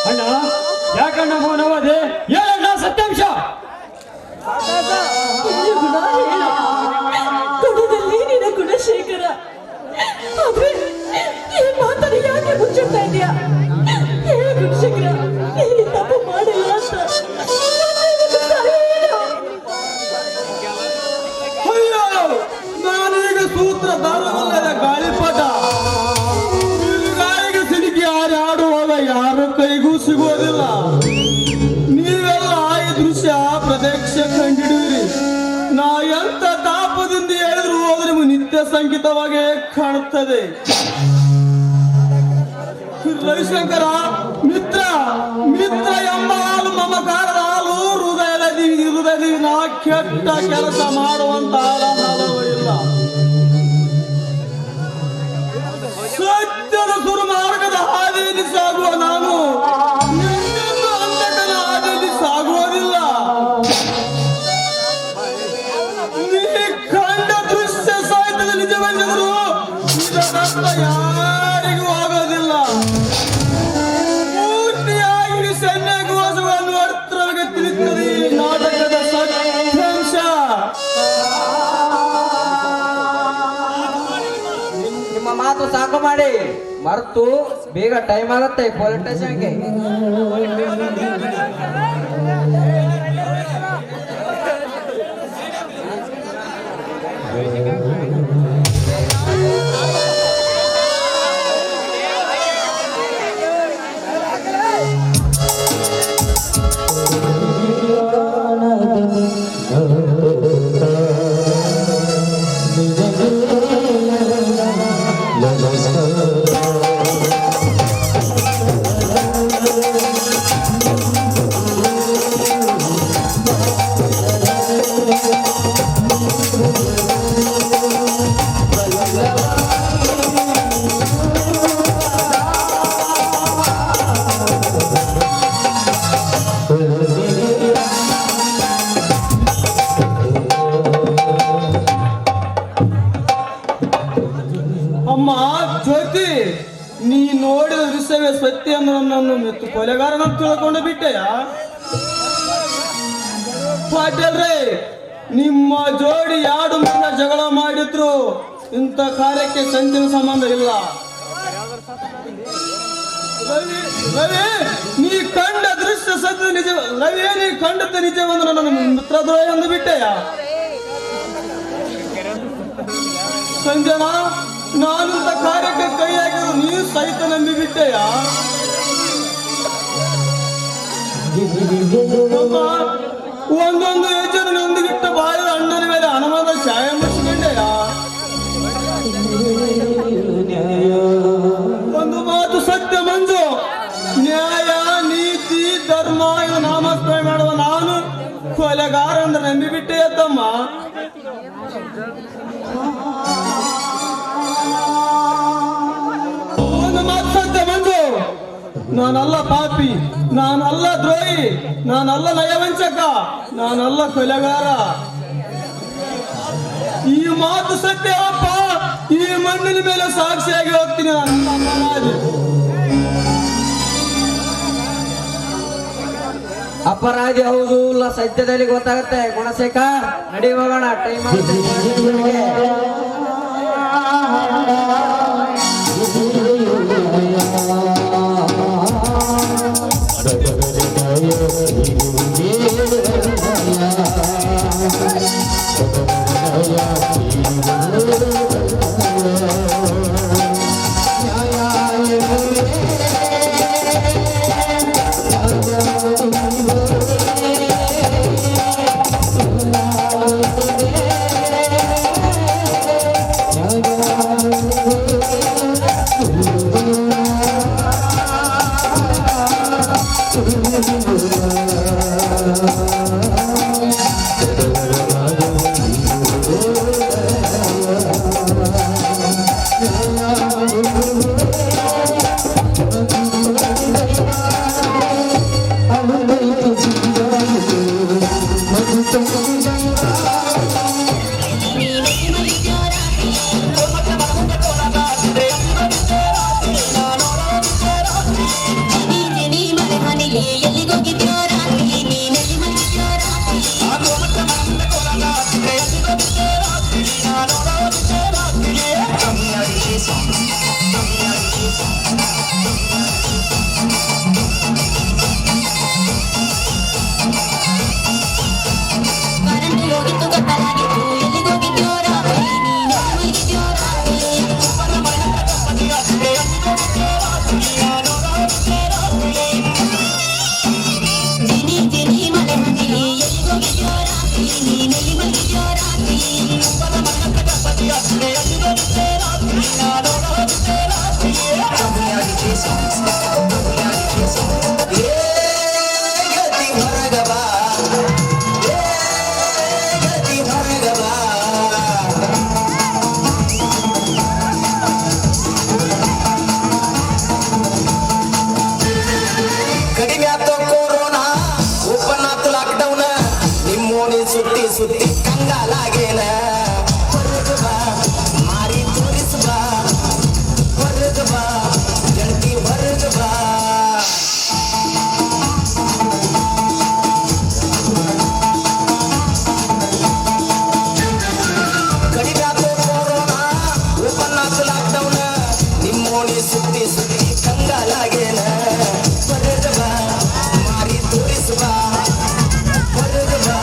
ಅಣ್ಣ, ಯಾಕಣ್ಣ ಮೌನವಾದೆ? ಹೇಳಣ್ಣ ಸತ್ಯಾಂಶ. ಗುಣದಲ್ಲಿ ನಿನ್ನ ಗುಣಶೇಖರ, ಆದ್ರೆ ಈ ಮಾತನ್ನು ಯಾಕೆ ಮುಚ್ಚಿಡ್ತಾ ಇದೀಯಾ? ಹೇಳು ಗುಣಶೇಖರ, ನೀನು ತಪ್ಪು ಮಾಡಿಲ್ಲ ಅಂತ. ಅಯ್ಯೋ, ನಾನೀಗ ಸೂತ್ರಧಾರವಲ್ಲದ ಗಾಳಿಪಟ. ಗಾಳಿಗೆ ಸಿಲುಕಿ ಹಾರಾಡುವಾಗ ಯಾರ ಕೈಗೂ ಸಿಗೋದಿಲ್ಲ. ನೀವೆಲ್ಲ ಈ ದೃಶ್ಯ ಪ್ರತ್ಯಕ್ಷ ಕಂಡಿಡುವಿರಿ. ನಾ ಎಂತ ತಾಪದಿಂದ ಹೇಳಿದ್ರು ಹೋದ್ರೆ ನಿಮಗೆ ನಿತ್ಯ ಸಂಗೀತವಾಗೇ ಕಾಣುತ್ತದೆ. ರವಿಶಂಕರ, ಮಿತ್ರ ಮಿತ್ರ ಎಂಬ ಹಾಲು ಮಮಕಾರದ ಹಾಲು. ಹೃದಯದಲ್ಲಿ ನಾ ಕೆಟ್ಟ ಕೆಲಸ ಮಾಡುವಂತ ಹಾಲವೂ ಇಲ್ಲ. ಸತ್ಯದ ಸುರುಮಾರ್ಗದ ಹಾದಿಯಲ್ಲಿ ಸಾಗುವ ನಾನು ಎಂದೆಂದೂ ಅಂತಕನ ಹಾದಿಯಲ್ಲಿ ಸಾಗುವುದಿಲ್ಲ. ನೀ ಕಂಡ ದೃಶ್ಯ ಸಾಹಿತ್ಯದ ನಿಜವೆಂದರು ಇದರರ್ಥ ಯಾರಿಗೂ ಆಗೋದಿಲ್ಲ. ಪೂರ್ತಿಯಾಗಿ ಸನ್ಯಾಸವನ್ನು ಅರ್ಥವಾಗಿ ತಿಳಿಯುತ್ತದೆ ಈ ನಾಟಕದ ಸತ್ಯಾಂಶ. ನಿಮ್ಮ ಮಾತು ಸಾಕು ಮಾಡಿ, ಮರ್ತು ಬೇಗ ಟೈಮ್ ಆಗುತ್ತೆ ಪೊಲೀಸ್ ಸ್ಟೇಷನ್ಗೆ. ಅಮ್ಮ ಜ್ಯೋತಿ, ನೀ ನೋಡಿದ ದೃಶ್ಯವೇ ಸತ್ಯ ಎಂದು ನನ್ನನ್ನು ಮೆತ್ತು ಕೊಲೆಗಾರನ ತಿಳ್ಕೊಂಡು ಬಿಟ್ಟೆಯಾ? ಪಾಟೀಲ್ರೇ, ನಿಮ್ಮ ಜೋಡಿ 2 ಮಂದ ಜಗಳ ಮಾಡಿದ್ರು ಇಂಥ ಕಾರ್ಯಕ್ಕೆ ಸಂಚಿನ ಸಂಬಂಧ ಇಲ್ಲ. ರವಿ, ನೀ ಕಂಡ ದೃಶ್ಯ ಸತ್ಯ ನಿಜ. ರವಿ, ನೀ ಕಂಡದ್ದು ನಿಜವೆಂದ್ರೆ ನನ್ನ ಮಿತ್ರದ್ರೋಹ ಎಂದು ಬಿಟ್ಟೆಯಾ? ಸಂಜನಾ, ನಾನಿಂತ ಕಾರ್ಯಕ್ಕೆ ಕೈ ಹಾಕಿದ್ರು ನೀವು ಸಹಿತ ನಂಬಿ ಬಿಟ್ಟೆಯಾ? ಒಂದೊಂದು ಹೆಜ್ಜೆಯನ್ನು ನೊಂದಿಗಿಟ್ಟ ಬಾಯಿದ ಅಣ್ಣನ ಮೇಲೆ ಹನುಮದ ಛಾಯೆ ಮುಚ್ಚಿಕೊಂಡೆಯಾ? ಒಂದು ಮಾತು ಸತ್ಯ ಮಂಜು, ಕೊಲೆಗಾರ ಅಂದ್ರೆ ನಂಬಿ ಬಿಟ್ಟೆ ತಮ್ಮ. ಒಂದು ಮಾತು ಸತ್ಯ ಬಂದು, ನಾನಲ್ಲ ಪಾಪಿ, ನಾನಲ್ಲ ದ್ರೋಹಿ, ನಾನಲ್ಲ ನಯವಂಚಕ, ನಾನಲ್ಲ ಕೊಲೆಗಾರ. ಈ ಮಾತು ಸತ್ಯ ಅಪ್ಪ. ಈ ಮಣ್ಣಿನ ಮೇಲೆ ಸಾಕ್ಷಿಯಾಗಿ ಹೋಗ್ತೀನಿ. ಅಪರಾಧಿ ಹೌದು ಇಲ್ಲ ಸದ್ಯದಲ್ಲಿ ಗೊತ್ತಾಗುತ್ತೆ. ಗುಣಶೇಖರ್ ನಡಿ ಹೋಗೋಣ, ಟೈಮ್ ಆಗುತ್ತೆ. ಸುತ್ತಿ ಕಂಗಾಲಾಗೇನ ಹೊರಗ ಬಾ ಮಾರಿ ತೋರಿಸ ಬಾ ಹೊರಗ ಬಾ ಗೆಳತಿ ಹೊರಗ ಬಾ ಕಡಿಗಾತು ಕೊರೋನಾ ಓಪನ್ ಆತು ಲಾಕ್ಡೌನ್ ನಿಮ್ಮೋಣಿ ಸುತ್ತಿ ಸುತ್ತಿ ಕಂಗಾಲಾಗೇನ ಹೊರಗ ಬಾ ಮಾರಿ ತೋರಿಸ ಬಾ ಹೊರಗ ಬಾ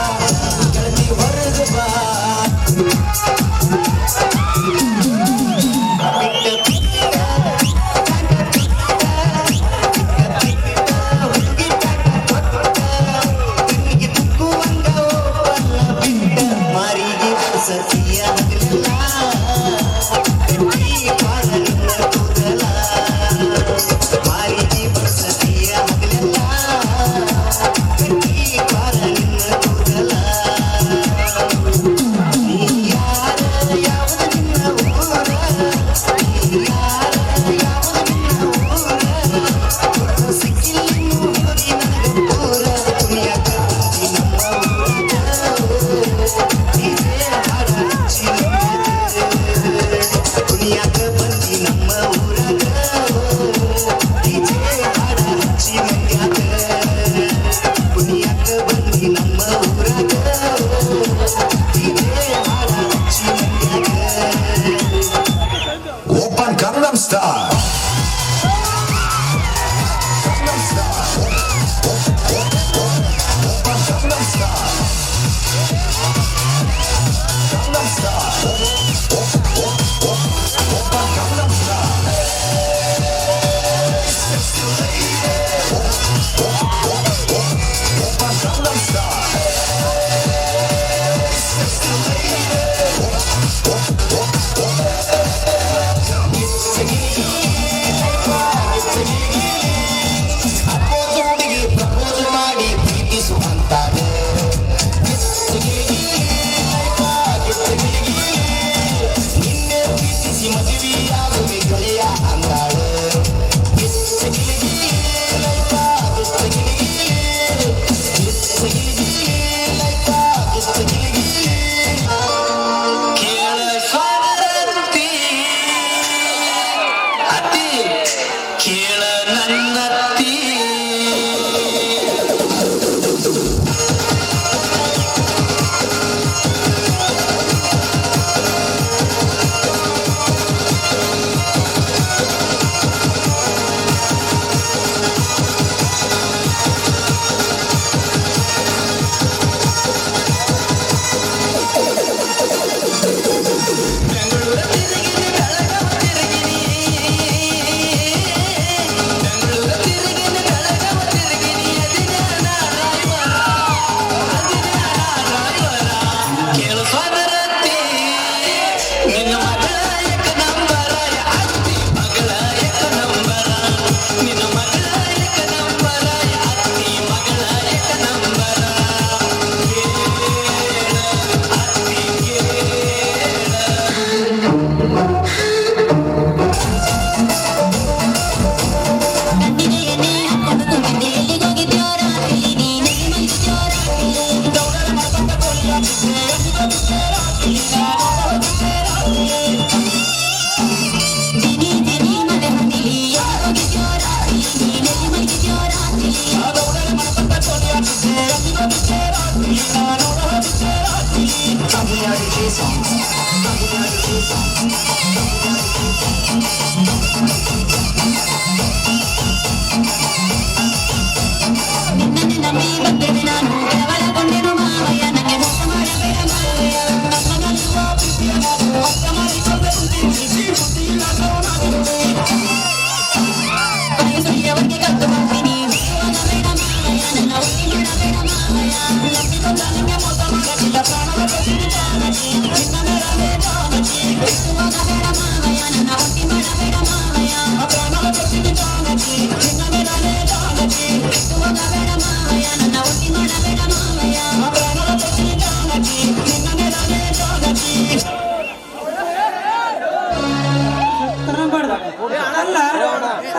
ಅಲ್ಲ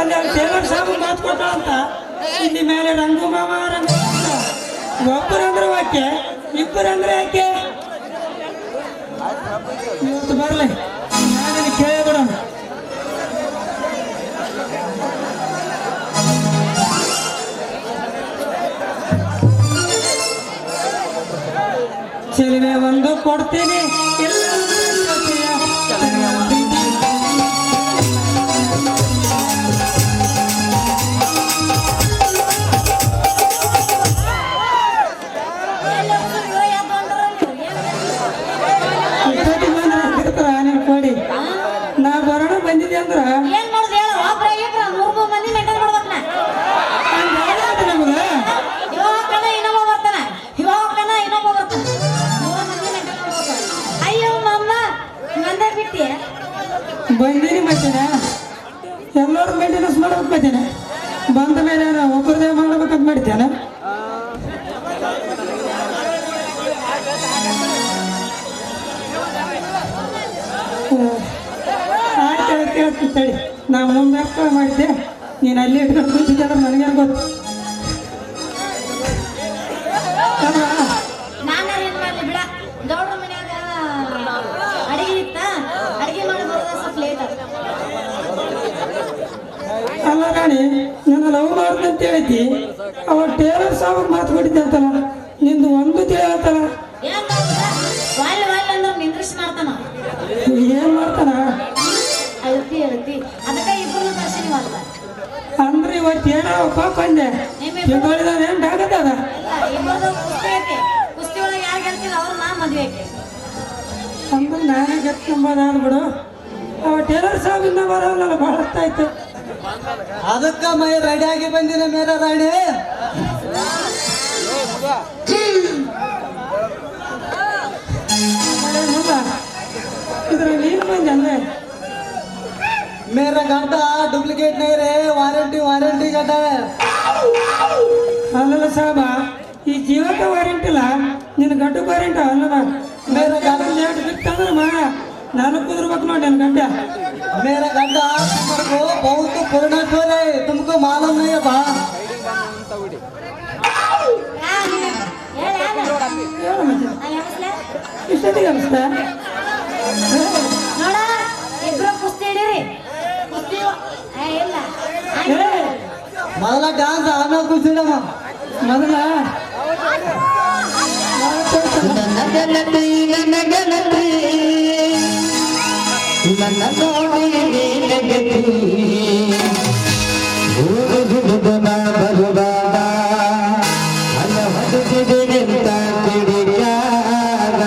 ಅಲ್ಲಿ ಅವ್ರು ಟೇಲರ್ ಸಾಬು ಮಾತು ಕೊಟ್ಟ ಅಂತ ಇಲ್ಲಿ ಮೇಲೆ ರಂಗು ಮಾಮ ರಂಗು ಒಬ್ಬರಂದ್ರೆ ವಾಕ್ಯ ಇಬ್ಬರಂದ್ರೆ ಯಾಕೆ ಇವತ್ತು ಬರಲಿ ನಾನು ಕೇಳಿ ಬಿಡೋಣ. ಚೆಲುವೆ ಒಂದು ಕೊಡ್ತೀನಿ ಇಲ್ಲ ಕೊಡಿ ನಾ ಬರೋಣ ಬಂದಿದ್ದೆ ಅಂದ್ರ ಏನ್ ಮಾಡುದು ಹೇಳ ಒಬ್ರ ಇಬ್ರ 3 ಮಂದಿ ಮೇಂಟೈನ್ ಮಾಡ್ಬೇಕ ನಮಗ ಇವಾಗ ಕಣ ಇನ್ನೊಬ್ಬ ಬರ್ತಾನ ಇನ್ನೊಬ್ಬ ಬರ್ತಾನ 3 ಮಂದಿ ಮೇಂಟೈನ್ ಮಾಡ್ಬೇಕ. ಅಯ್ಯೋ ಮಮ್ಮ ನಂದೇ ಬಿಟ್ಟಿ ಬಂದೀನಿ ಮತ್ತೇನ ಎಲ್ಲರೂ ಮೇಂಟೆನೆನ್ಸ್ ಮಾಡ್ಬೇಕು ಮತ್ತೇನ ಬಂದ ಮೇಲೆ ಒಬ್ಬರದೇ ಮಾಡ್ಬೇಕಂತ ಮಾಡಿದ್ದೇನ ಕೇಳ್ತಿತ್ತೇಳಿ ನಾವು ಮುಂದೆ ಮಾಡಿದ್ದೆ ನೀನು ಅಲ್ಲಿ ಇಟ್ಕೊಂಡು ಕೂತಿದ್ದೆ ಅಂದ್ರೆ ನನಗೇನು ಗೊತ್ತು ಅಲ್ವಾ? ನಾನು ಏನ್ ಮಾಡ್ಲಿ ಬಿಡ ಗೌಡ್ರ ಮನ್ಯಾಗ ಅಡಿಗೆ ಇತ್ತ ಅಡಿಗೆ ಮಾಡಿ ಬರೋದ ಸ್ವಲ್ಪ ಲೇಟ್ ಆಗ ಅಲ್ಲ ರಾಣಿ ನನ್ನ ಲವ್ ಮಾಡ್ದಂತ ಹೇಳ್ತಿ ಅವ ಟೇಲರ್ ಸಾವಾಗ ಮಾತು ಕೊಟ್ಟಿದ್ದೆ ಅಂತಲ್ಲ ನಿಂದು ಒಂದು ತಿಳಿಯತ್ತಲ್ಲ ಏನ್ ವಾಲ್ ಅಂದ್ರೆ ನಿಂದ್ರಿಸಿ ಮಾಡ್ತಾನ ಏನ್ ಮಾಡ್ತಾನ ಅಳತಿ ಅದಕ್ಕೆ ಇಬ್ಬರು ದರ್ಶನ ಮಾಡ್ತಾರ ಅಂದ್ರೆ ಇವತ್ತು ಏನಪ್ಪ ಬಂದೆ ತಿಂಗಳಿದ ಏನ್ ಆಗತ್ತದ ಇಬ್ಬರದು ಕುಸ್ತಿ ಐತಿ ಕುಸ್ತಿ ಒಳಗೆ ಯಾರು ಗೆಲ್ತಿಲ್ಲ ಅವ್ರು ನಾ ಮದ್ವೆ ಐತಿ ಅಂದ್ರೆ ನಾನೇ ಗಟ್ಕೊಂಬೋದಾದ್ ಬಿಡು ಅವ ಟೇಲರ್ ಸಾಬಿಂದ ಬರೋಲ್ಲ ಭಾಳ ಅರ್ಥ ಆಯ್ತು ಅದಕ್ಕ ಮೈ ರೆಡಿ ಆಗಿ ಬಂದಿನ ಮೇರ ರಾಣಿ ಇದ್ರ ನೀನು ಬಂದೆ ಅಂದ್ರೆ मेरा गड्ढा डुप्लीकेट नहीं रहे वारंटी गड्ढा है ಅಲ್ಲಲ್ಲ ಸಾಬ ಈ ಜೀವಕ ವಾರಂಟಿ ಇಲ್ಲ ನಿನ್ನ ಗಡ್ಡು ವಾರಂಟಿ ಅಲ್ಲ मेरा गड्ढा ಲೇಟ್ ಬಿತ್ತಂದ್ರೆ ಮಾ ನಾನು ಕುದುರ್ಬೇಕು ನೋಡಿ ನನ್ನ ಗಡ್ಡ मेरा गड्ढा तुम्हारे को बहुत पुराना खोल है तुमको मालूम नहीं है बा ಹೇಳು ಮತ್ತೆ ಇಷ್ಟೊತ್ತಿಗೆ ಅನಿಸ್ತಾ ನೋಡ ಇಬ್ರು ಕುಸ್ತಿ ಹಿಡೀರಿ ಕುಸ್ತಿ ಇಲ್ಲ ಮೊದಲ ಡ್ಯಾನ್ಸ್ ಆಮೇಲೆ ಕೂಸಿಡಮ್ಮ ಮೊದಲ ನನ್ನ ಗೆಳತಿ ನನ್ನ ನೋಡಿ ನೀನಗತಿ ಹುಡುಗನ ಬರುವಾಗ ಅಲ್ಲ ಹೊತ್ತಿದೆ ನಿಂತ ಕಿಡಿಯಾಗ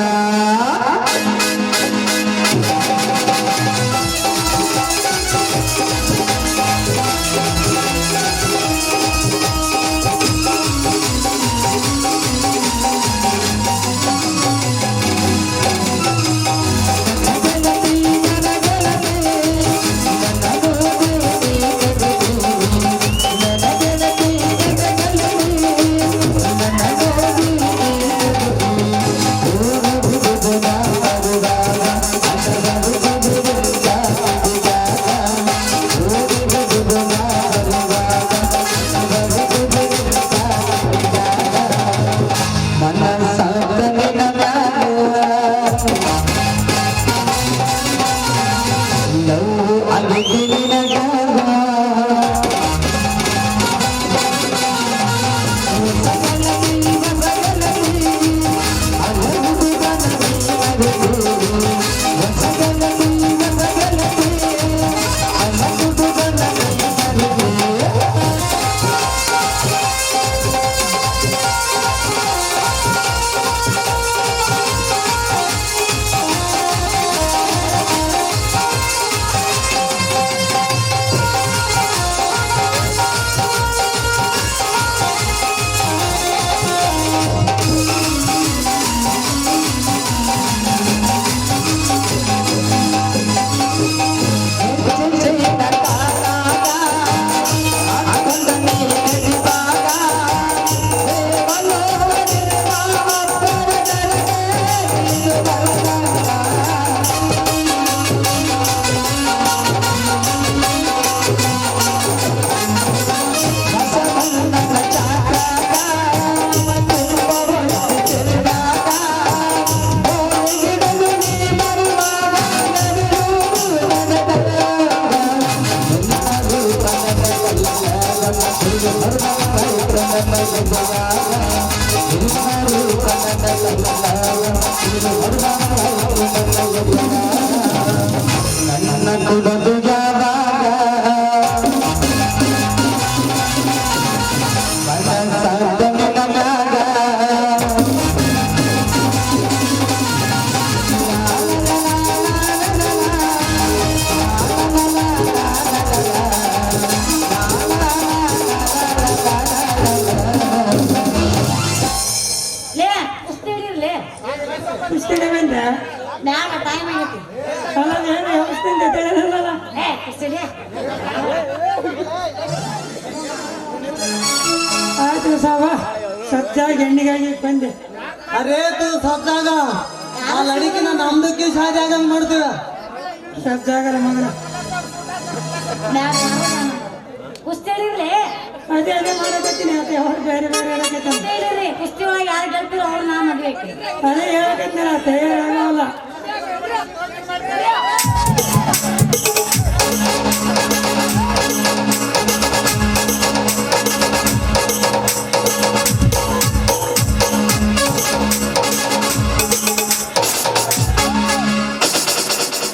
ನನ್ನ ಕುಡದು ಯಾವಾಗ ಮನಸ್ಸಾದ ನನಗಾಗ ಲೇ ಕುಸ್ತಿ ಹಿಡೀರ್ಲೇ ಕುಸ್ತಿಗೆ ಬಂದ ಮ್ಯಾಗ ಟೈಮ್ ಆಗೈತಿ ಅಲ್ಲ ಏನು ವ್ಯವಸ್ಥೆಯಿಂದ ತಿಳಿದಿಲ್ಲಲ್ಲ ಏ ಕುಸ್ತಿ ಹಿಡಿ. ಆಯ್ತು ಸಾವ ಸಚ್ಚಾಗಿ ಎಣ್ಣಿಗಾಗಿ ಬಂದೆ ಅರೇ ತು ಸತ್ತಾಗ ಆ ಲಡಿಕಿನ ನಮ್ದಕ್ಕೆ ಶಾದಿ ಆಗಂಗ್ ಮಾಡ್ತೀರ ಸಜ್ಜಾಗಲ್ಲ ಮಗನ ಮ್ಯಾಗ ಕುಸ್ತಿ ಹಿಡೀರ್ಲೇ ಅದೇ ಮಾಡಕತ್ತೀನಿ ಅದೇ ಅವ್ರು ಬೇರೆ ಬೇರೆ ಹೇಳಕತ್ತ ಕುಸ್ತಿ ಹಿಡೀರಿ ಕುಸ್ತಿ ಒಳಗೆ ಯಾರು ಗೆಲ್ತಿರೋ ಅವ್ರು ನಾ ಮದ್ವೆ ಆಕಿ. ಅದೇ ಹೇಳಕತ್ತೀರ ತಯಾರಾಗಲ್ಲ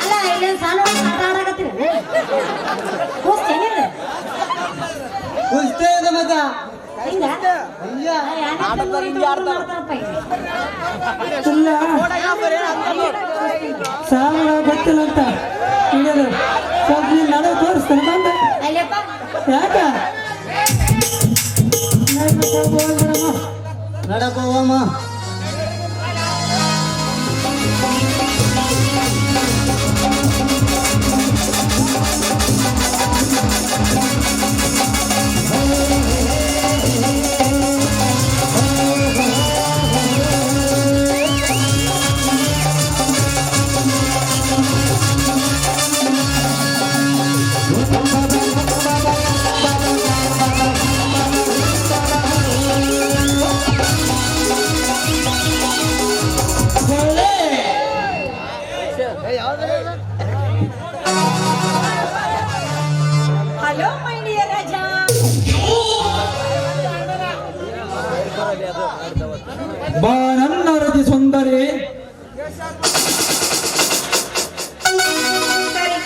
ಅಲ್ಲ ಇಲ್ಲೇನ್ ಸಣ್ಣ ಹುಡುಗ್ರು ಆಟ ಆಡಕತ್ತೀರಿ ಕುಸ್ತಿ ಏನಿದೆ ಕುಸ್ತೇ ಇದೆ ಮತ್ತ ಹಿಂಗ ಮಾಡ್ತಾರಪ್ಪ ಇಲ್ಲಿ. ಇಲ್ಲ ಸಾಲ ಗೊತ್ತಿಲ್ಲ ಅಂತ ಹಿಡಿಯೋದು ಸ್ವಲ್ಪ ನೀನು ನಡು ತೋರಿಸ್ತಾನೆ ಬಂದೆ ಅಲ್ಲಪ್ಪ ಯಾಕ ಹೋಗ್ಬಿಡಮ್ಮ ನಡಕ ಹೋಗಮ್ಮ ಹಲೋ ಮೈ ಡಿಯರ್ ರಾಜ. ಬಾ ನನ್ನ ರತಿ ಸುಂದರಿ ಸರಿ,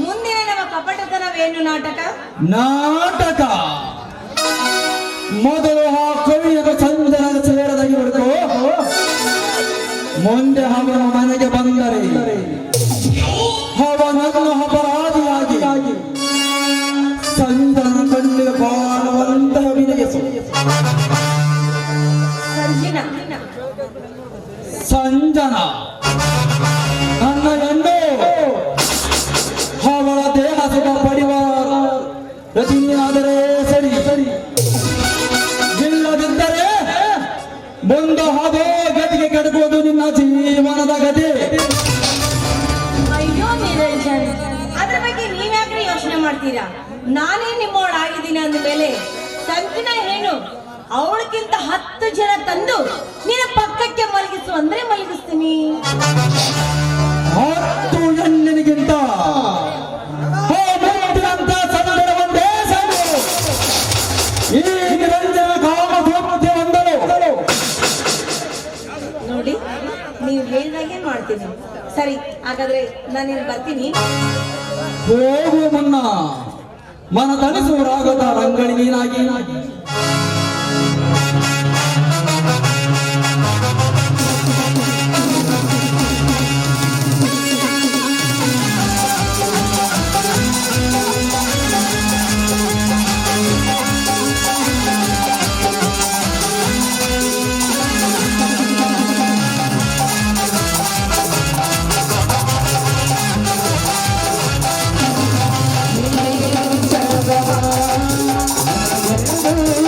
ಮುಂದಿನ ನಮ್ಮ ಕಪಟತನವೇನು ನಾಟಕ? ನಾಟಕ ಮೊದಲು ಆ ಕವಿಯದ ಸಂಜನ ಸೇರದಾಗಿ ಹೊರತು ಮುಂದೆ ಅವನ ಮನೆಗೆ ಬಂದರೆ ಅವನನ್ನು ಅಪರಾಧಿಯಾಗಿ ಸಂಜನ ಕಣ್ಣಿಗೆ ಕಾಣುವಂತಹ ವಿನಯಿಸು ಸಂಜಿನ ಸಂಜನ ನನ್ನ ಗಂಡು ಅವಳ ದೇಹ ಸುಖ ಪಡೆಯುವ ರತಿಯಾದರೆ ಸರಿ ಇಲ್ಲದಿದ್ದರೆ ಮುಂದೆ ಅದೇ ಗತಿಗೆ ಕೆಡಬಹುದು ನಿನ್ನ ಜೀವನದ ಗತಿ ಅಯ್ಯೋ ನಿರಂಜನ್, ಅದ್ರ ಬಗ್ಗೆ ನೀವ್ಯಾಕ್ರೆ ಯೋಚನೆ ಮಾಡ್ತೀರಾ? ನಾನೇ ನಿಮ್ಮೋಳಾಗಿದ್ದೀನಿ ಅಂದ ಮೇಲೆ ಸಂಜಿನ ಏನು ಅವಳಕ್ಕಿಂತ 10 ಜನ ತಂದು ನಿನ್ನ ಪಕ್ಕಕ್ಕೆ ಮಲಗಿಸು ಅಂದ್ರೆ ಮಲಗಿಸ್ತೀನಿ. 10 ಹೆಣ್ಣಿನಿಗಿಂತ ಅಂತ ಸಂದರ ಒಂದೇ ಸಂಗು ಈ ನಿರಂಜನ ಕಾಮಧೂಮತೆ ಒಂದಳು ನೋಡಿ, ನೀವು ಹೇಳಿದಾಗೆ ಮಾಡ್ತೀನಿ. ಸರಿ, ಹಾಗಾದ್ರೆ ನಾನು ಬರ್ತೀನಿ. ಹೋಗುವ ಮುನ್ನ ಮನ ತಣಿಸುವರಾಗದ ರಂಗಳಿ ನೀನಾಗಿ Thank you.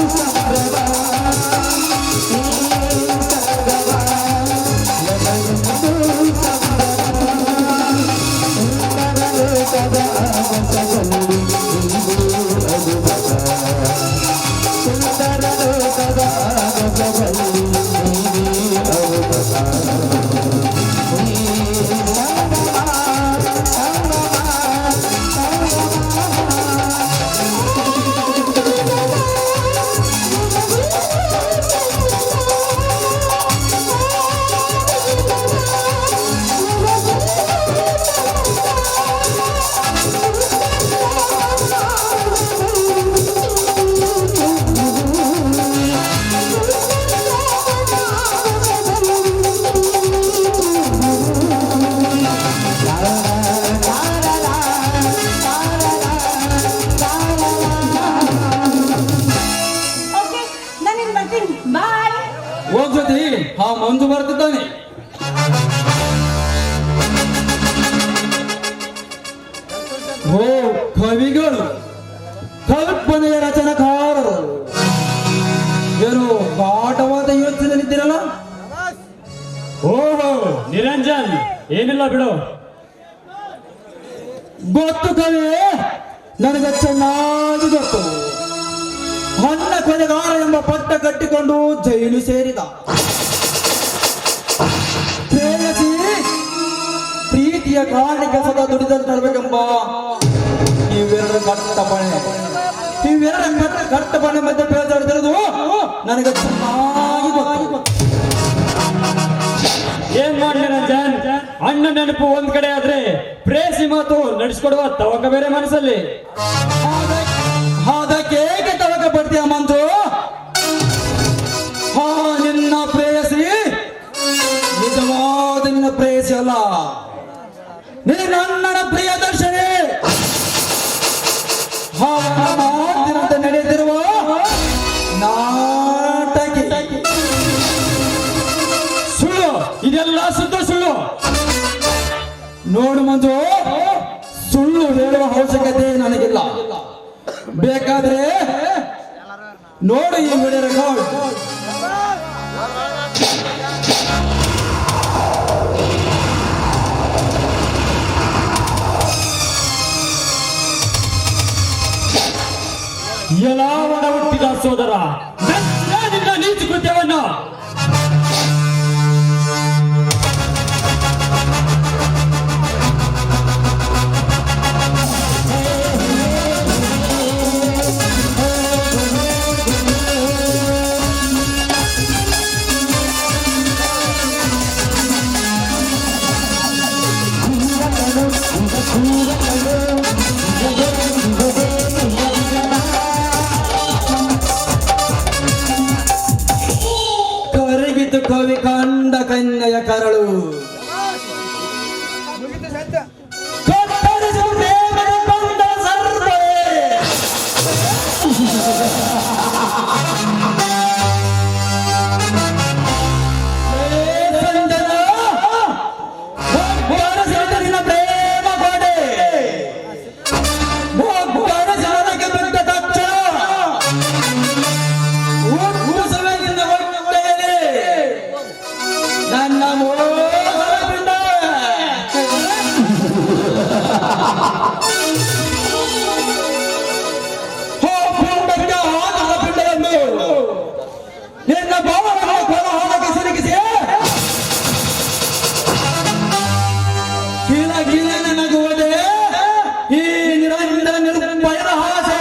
ಕವಿಗಳು, ಕಲ್ಪನೆಯ ರಚನಕಾರರು. ಏನು ಪಾಠವಾದ ಯೋಚನೆಯಲ್ಲಿದ್ದೀರಲ್ಲ? ಓಹೋ ನಿರಂಜನ್, ಏನಿಲ್ಲ ಬಿಡು. ಗೊತ್ತು ಕವಿ, ನನಗೆ ಚೆನ್ನಾಗಿ ಗೊತ್ತು. ಅಣ್ಣ ಕೊನೆಗಾರ ಎಂಬ ಪಟ್ಟ ಕಟ್ಟಿಕೊಂಡು ಜೈಲು ಸೇರಿದ. ಪ್ರೇಯಸಿ ಪ್ರೀತಿಯ ಕಾರಣಿಗೆ ಸದಾ ದುಡಿದಲ್ಲಿ ತರಬೇಕೆಂಬ ಇವೆರಡು ಕಟ್ಟಪಣೆ ಮಧ್ಯೆ ಬೇಜಾಡ್ತಿರೋದು ನನಗೆ ಚೆನ್ನಾಗಿ ಗೊತ್ತು. ಏನ್ ಮಾಡಿ ನಿರಂಜನ್, ಅಣ್ಣ ನೆನಪು ಒಂದ್ ಕಡೆ ಆದ್ರೆ ಪ್ರೇಸಿ ಮಾತು ನಡೆಸ್ಕೊಡುವ ತವಕ ಬೇರೆ ಮನಸ್ಸಲ್ಲಿ. ಅದಕ್ಕೆ ಏಕೆ ತವಕ ಪಡ್ತೀಯ ಮಂಜು? ನಿನ್ನ ಪ್ರೇಯಸಿ ನಿಜವಾದ ನಿನ್ನ ಪ್ರೇಯಸಿ ಅಲ್ಲ, ನೀನು ಅಣ್ಣನ ಪ್ರಿಯದರ್ಶಿನಿ. ಮಾತಿನಂತೆ ನಡೆದಿರುವ ನಾಟಕಿ. ಸುಳ್ಳು, ಇದೆಲ್ಲ ಶುದ್ಧ ಸುಳ್ಳು. ನೋಡು ಮಂಜು, ಸುಳ್ಳು ಹೇಳುವ ಅವಶ್ಯಕತೆ ನನಗಿಲ್ಲ. ಬೇಕಾದ್ರೆ ನೋಡು ಈ ವಿಡಿಯೋ ರೆಕಾರ್ಡ್. ಎಲ್ಲ ಒಡ ಹುಟ್ಟಿದ ಸೋದರ, ನಿನ್ನ ನೀಚ ಕೃತ್ಯವನ್ನು ಕರಗಿತು ಕವಿ ಕಂಡ ಕನ್ಯೆಯ ಕರಳು. ಕತ್ತರಿಸು ಪ್ರೇಮದ ಬಂದ ಸರ್ವೇ. ಸಂಜನ ನಿನ್ನ ಪ್ರೇಮ ಗೋಡೆ ಒಬ್ಬರ ಜನರಿಗೆ ಬಿದ್ದ ತಕ್ಷಣ ನನ್ನ ಮೋಸದಿಂದ ಪಿಂಡಕ್ಕೆ ಆದ ಪಿಂಡವನ್ನು ನಿನ್ನ ಭಾವನ ಕೊಲಹಾರಕ್ಕೆ ಸಿಲುಕಿಸಿ ಕೀಲ ಕೀಲ ನಗುವುದೇ ಈ ನಿರಂತರ ನಿರ್ಭಯದ ಆಸೆ.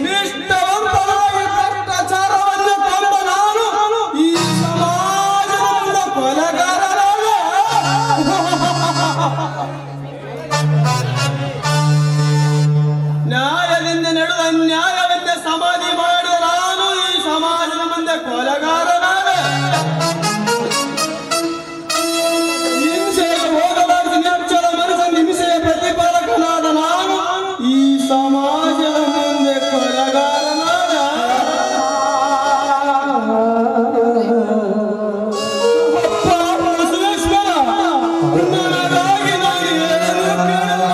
ನಿಷ್ಠವಂತರಾಗಿ ಭ್ರಷ್ಟಾಚಾರವನ್ನು ಕೊಂದ ನಾನು ಈ ಸಮಾಜದ ಕೊಲೆಗಾರರಾದ. ನ್ಯಾಯದಿಂದ ನಡೆದ ಅನ್ಯಾಯವೆಂದೇ ಸಮಾಧಿ ಮಾಡಿದ ನಾನು ಈ ಸಮಾಜದ ಮುಂದೆ ಕೊಲೆಗಾರನಾದ. ಹಿಂಸೆಗೆ ಹೋಗಬಾರದು ನಿರ್ಜಲ ಮನಸ್ಸ ಹಿಂಸೆಯ ಪ್ರತಿಪಾದಕನಾದ ನಾನು ಈ ಸಮಾಜದ ಮುಂದೆ ಕೊಲೆಗಾರನಾದ. ಬಸವೇಶ್ವರ, ನನಗಾಗಿ ನಾನು ಏನೂ ಕೇಳಿಲ್ಲ.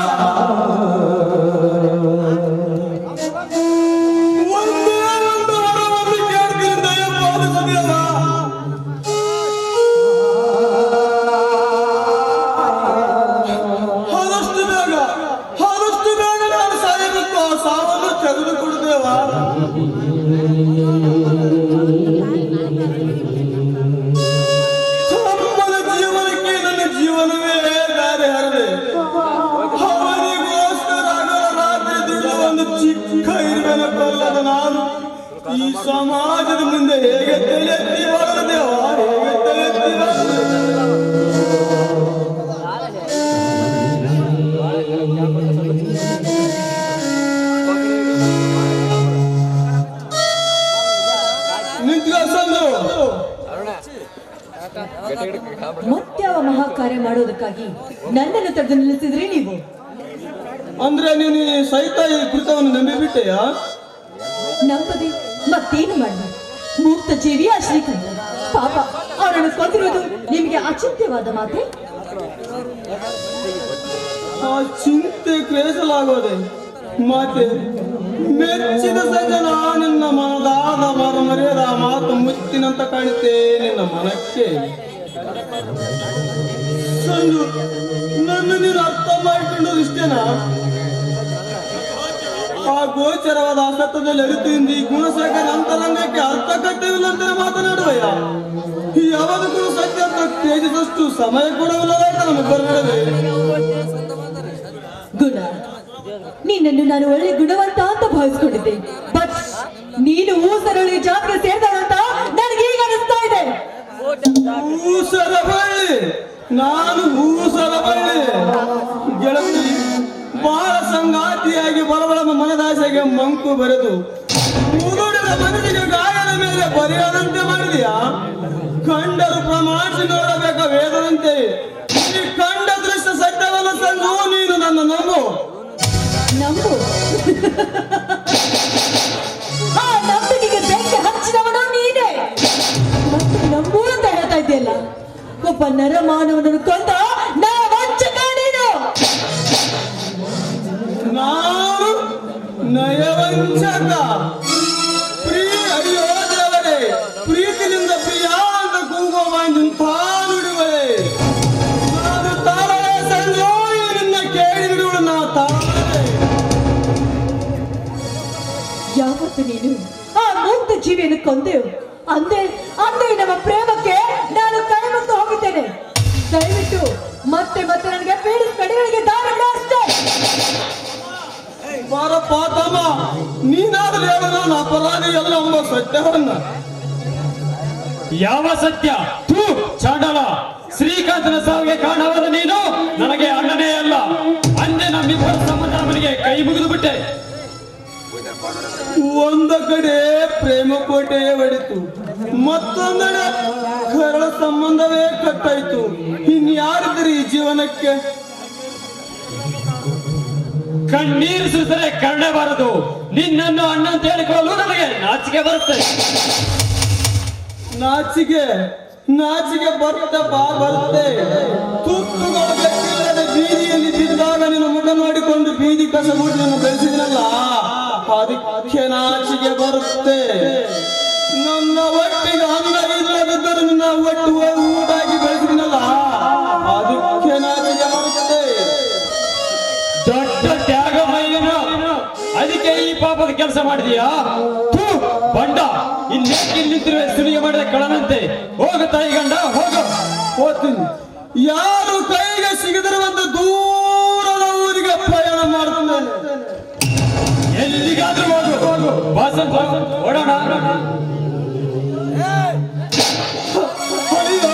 ಒಂದೇ ಒಂದು ವರವನ್ನು ಕೇಳ್ತೀನಿ, ದಯಪಾಲಿಸದೇವ. ಆದಷ್ಟು ಬೇಗ ನಾನು ಸಾಯಬೇಕು, ಆ ಸಾವನ್ನು ತೆಗೆದುಕೊಡುತ್ತೇವ. ತಮ್ಮನ ಜೀವನಕ್ಕೆ ನನ್ನ ಜೀವನವೇ ಬೇರೆ ಹರದೆ ಅವನಿಗೋಸ್ಕರ ರಾತ್ರಿ ದುಡಿದು ಒಂದು ಚಿಕ್ಕ ಇರುವೆನ ಕೊಲ್ಲದ ನಾನು ಈ ಸಮಾಜದ ಮುಂದೆ ಹೇಗೆ ತಲೆತ್ತಿ ಬಾಳದೇವ, ಹೇಗೆ ತಲೆತ್ತಿ ಮತ್ಯಾವ ಮಹಾಕಾರ್ಯ ಮಾಡೋದಕ್ಕಾಗಿ ನನ್ನನ್ನು ತಡೆದು ನಿಲ್ಲಿಸಿದ್ರಿ ನೀವು? ಅಂದ್ರೆ ನೀನು ಸಹಿತ ಈ ಕೃತವನ್ನು ನಂಬಿಬಿಟ್ಟೆಯಾ? ನಂಬದೆ ಮತ್ತೇನು ಮಾಡಿ? ಮುಕ್ತ ಜೀವಿ ಆ ಶ್ರೀಕಂಠ ಪಾಪ ಅವರನ್ನು ಕೊಂದಿರೋದು ನಿಮಗೆ ಅಚಿಂತ್ಯವಾದ ಮಾತೆ? ಆ ಚಿಂತೆ ಕ್ಲೇಸಲಾಗೋದೆ ಮಾತೆ. ಮೆಚ್ಚಿದ ಸಜ್ಜನ ನಿನ್ನ ಮನದಾದ ಮರೆಯದ ಮಾತು ಮುತ್ತಿನಂತ ಕಾಣುತ್ತೆ ನಿನ್ನ ಮನಕ್ಕೆ. ಸಂಜು, ನನ್ನ ನೀನು ಅರ್ಥ ಮಾಡಿಕೊಂಡೋದು ಇಷ್ಟೇನಾ? ಆ ಗೋಚರವಾದ ಅಸತ್ಯದಲ್ಲಿ ಅರಿತಿಂದ ಈ ಗುಣಶೇಖರ ಅಂತರಂಗಕ್ಕೆ ಅರ್ಥಕತ್ಯವಿಲ್ಲ ಅಂತ ಮಾತನಾಡುವಯ್ಯ. ಯಾವುದಕ್ಕೂ ಸತ್ಯ ಅಂತ ತೇಜಿದಷ್ಟು ಸಮಯ ಕೂಡ ಇಲ್ಲದಾಯ್ತ ನಮ್ಮಿಬ್ಬರ ನಡುವೆ. ಗುಣ, ನಿನ್ನನ್ನು ನಾನು ಒಳ್ಳೆ ಗುಣವಂತ ಅಂತ ಭಾವಿಸ್ಕೊಂಡಿದ್ದೆ. ಬಟ್ ನೀನು ಊಸರಳಿ ಜಾತಿಗೆ ಸೇರಿದವಂತ ನನಗೆ ಈಗ ಅನಿಸ್ತಾ ಇದೆ. ಊಸರ ಬಳ್ಳಿ, ನಾನು ಊಸರ ಬಳ್ಳಿ ಗೆಳತಿ. ಬಾಳ ಸಂಗಾತಿಯಾಗಿ ಬಲಬಳ ಮನದಾಸೆಗೆ ಮಂಕು ಬರೆದು ಮುದುಡಿದ ಮನಸ್ಸಿಗೆ ಗಾಯದ ಮೇಲೆ ಬರೆಯದಂತೆ ಮಾಡಿದೆಯಾ? ಕಂಡರು ಪ್ರಮಾಣಿಸಿ ನೋಡಬೇಕ ವೇದದಂತೆ. ಈ ಕಂಡ ದೃಶ್ಯ ಸತ್ಯವಲ್ಲ ಸಂಗು, ನೀನು ನನ್ನ ನಂಬು. ನಂಬು? ಆ ನಂಬಿಕೆಗೆ ಬೆಂಕಿ ಹಚ್ಚಿದವನು ನೀನೇ. ಮತ್ತೆ ನಂಬು ಅಂತ ಹೇಳ್ತಾ ಇದೆಯಲ್ಲ. ಒಬ್ಬ ನರ ಮಾನವನನ್ನು ಕೊಂದ ವಂಚಕ ನೀನು. ನಾನು ನಯವಂಚಕ? ಅಯ್ಯೋ ದೇವರೇ, ಪ್ರೀತಿನಿಂದ ಪ್ರಿಯ ಅಂತ ಕೂಗುವ ನಿಂತ ನುಡಿವಳೆ. ನಾನು ತಾಳಲೇ ಸಂಜು, ನಿನ್ನ ಕೇಳಿ ಬಿಡುವಳು ನಾ ತಾಳಲೇ. ಯಾವತ್ತು ನೀನು ಆ ಮುಕ್ತ ಜೀವಿಯನ್ನು ಕೊಂದೆವು ಅಂದೇ ನಮ್ಮ ಪ್ರೇಮಕ್ಕೆ ನಾನು ಕೈ ಮುಗಿದು ಹೋಗಿದ್ದೇನೆ. ದಯವಿಟ್ಟು ಮತ್ತೆ ಮತ್ತೆ ನನಗೆ ಪೀಡಿಸ್ ಕಡೆಗಳಿಗೆ ದಾರಿ ಬಿಡು ಅಷ್ಟೇ. ಬಾರಪ್ಪ ತಮ್ಮ, ನೀನಾದ್ರೂ ಹೇಳು ನಾನು ಅಪರಾಧಿ ಎಲ್ಲ ಎಂಬ ಸತ್ಯವನ್ನ. ಯಾವ ಸತ್ಯ? ಥೂ ಚಾಂಡಾಲ, ಶ್ರೀಕಾಂತನ ಸಾವಿಗೆ ಕಾರಣವಾದ ನೀನು ನನಗೆ ಅಣ್ಣನೇ ಅಲ್ಲ. ಅಂದೇ ನಮ್ಮಿಬ್ಬರ ಸಂಬಂಧ ಅವನಿಗೆ ಕೈ ಮುಗಿದು ಬಿಟ್ಟೆ. ಒಂದ ಕಡೆ ಪ್ರೇಮ ಕೋಟೆ ಒಡಿತು, ಮತ್ತೊಂದೆಡೆ ಕರಳ ಸಂಬಂಧವೇ ಕಟ್ಟಾಯ್ತು. ಇನ್ಯಾರಿದ್ರಿ ಈ ಜೀವನಕ್ಕೆ? ಕಣ್ಣೀರು ಸುರಿದರೆ ಕರುಣೆ ಬಾರದು. ನಿನ್ನನ್ನು ಅಣ್ಣ ಅಂತ ಹೇಳಿಕೊಳ್ಳಲು ನನಗೆ ನಾಚಿಕೆ ಬರುತ್ತೆ. ನಾಚಿಕೆ ಬರ್ತಪ್ಪ, ಬರುತ್ತೆ. ತುತ್ತುಗಳ ಬೀದಿಯಲ್ಲಿ ಬಿದ್ದಾಗ ನಿನ್ನ ಮುಖ ನೋಡಿಕೊಂಡು ಬೀದಿ ಕಸಬೂಟಿಯನ್ನು ಬೆಳೆಸಿದ್ನಲ್ಲ, ಅದಕ್ಕೆ ನಾಚಿಕೆ ಬರುತ್ತೆ. ನನ್ನ ಒಟ್ಟಿಗೆ ಅನ್ನ ಇಲ್ಲದಿದ್ದರೂ ನಿನ್ನ ಒಟ್ಟು ಊಟಾಗಿ ಬೆಳೆಸಿದ್ನಲ್ಲ, ಅದಕ್ಕೆ ನಾಚಿಕೆ ಬರುತ್ತೆ. ದೊಡ್ಡ ತ್ಯಾಗಮಯ್ಯನ, ಅದಕ್ಕೆ ಈ ಪಾಪದ ಕೆಲಸ ಮಾಡಿದೀಯಾ? ಥೂ ಬಂಡ, ಇನ್ನೇಕೆ ನಿಂತಿರುವೆ ಸುಲಿಗೆ ಮಾಡಿದ ಕಳನಂತೆ? ಹೋಗ ತಾಯಿ ಗಂಡ, ಹೋಗು. ಹೋಗ್ತೀನಿ. ಯಾರು ಕೈಗೆ ಸಿಗದಿರುವಂತ ದೂರದ ಊರಿಗೆ ಪ್ರಯಾಣ ಮಾಡುತ್ತೇನೆ. ಎಲ್ಲಿಗಾದ್ರೂ ಹೋಗು. ಬಾಸಂತ ಓಡೋಣ. ಅಯ್ಯೋ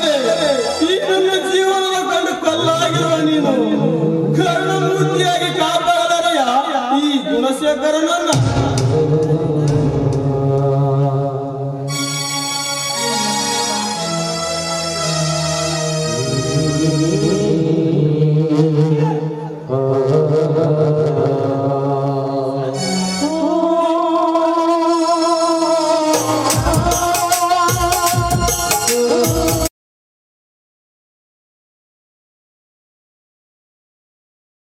ದೇವರೇ, ಈ ನನ್ನ ಜೀವನದ ಕಂಡು ಕಲ್ಲಾಗಿರುವ ನೀನು ಕರ್ಣಮೂರ್ತಿಯಾಗಿ ಕಾಪಾಡಲಯ್ಯ ಈ ಗುಣಶೇಖರನನ್ನ.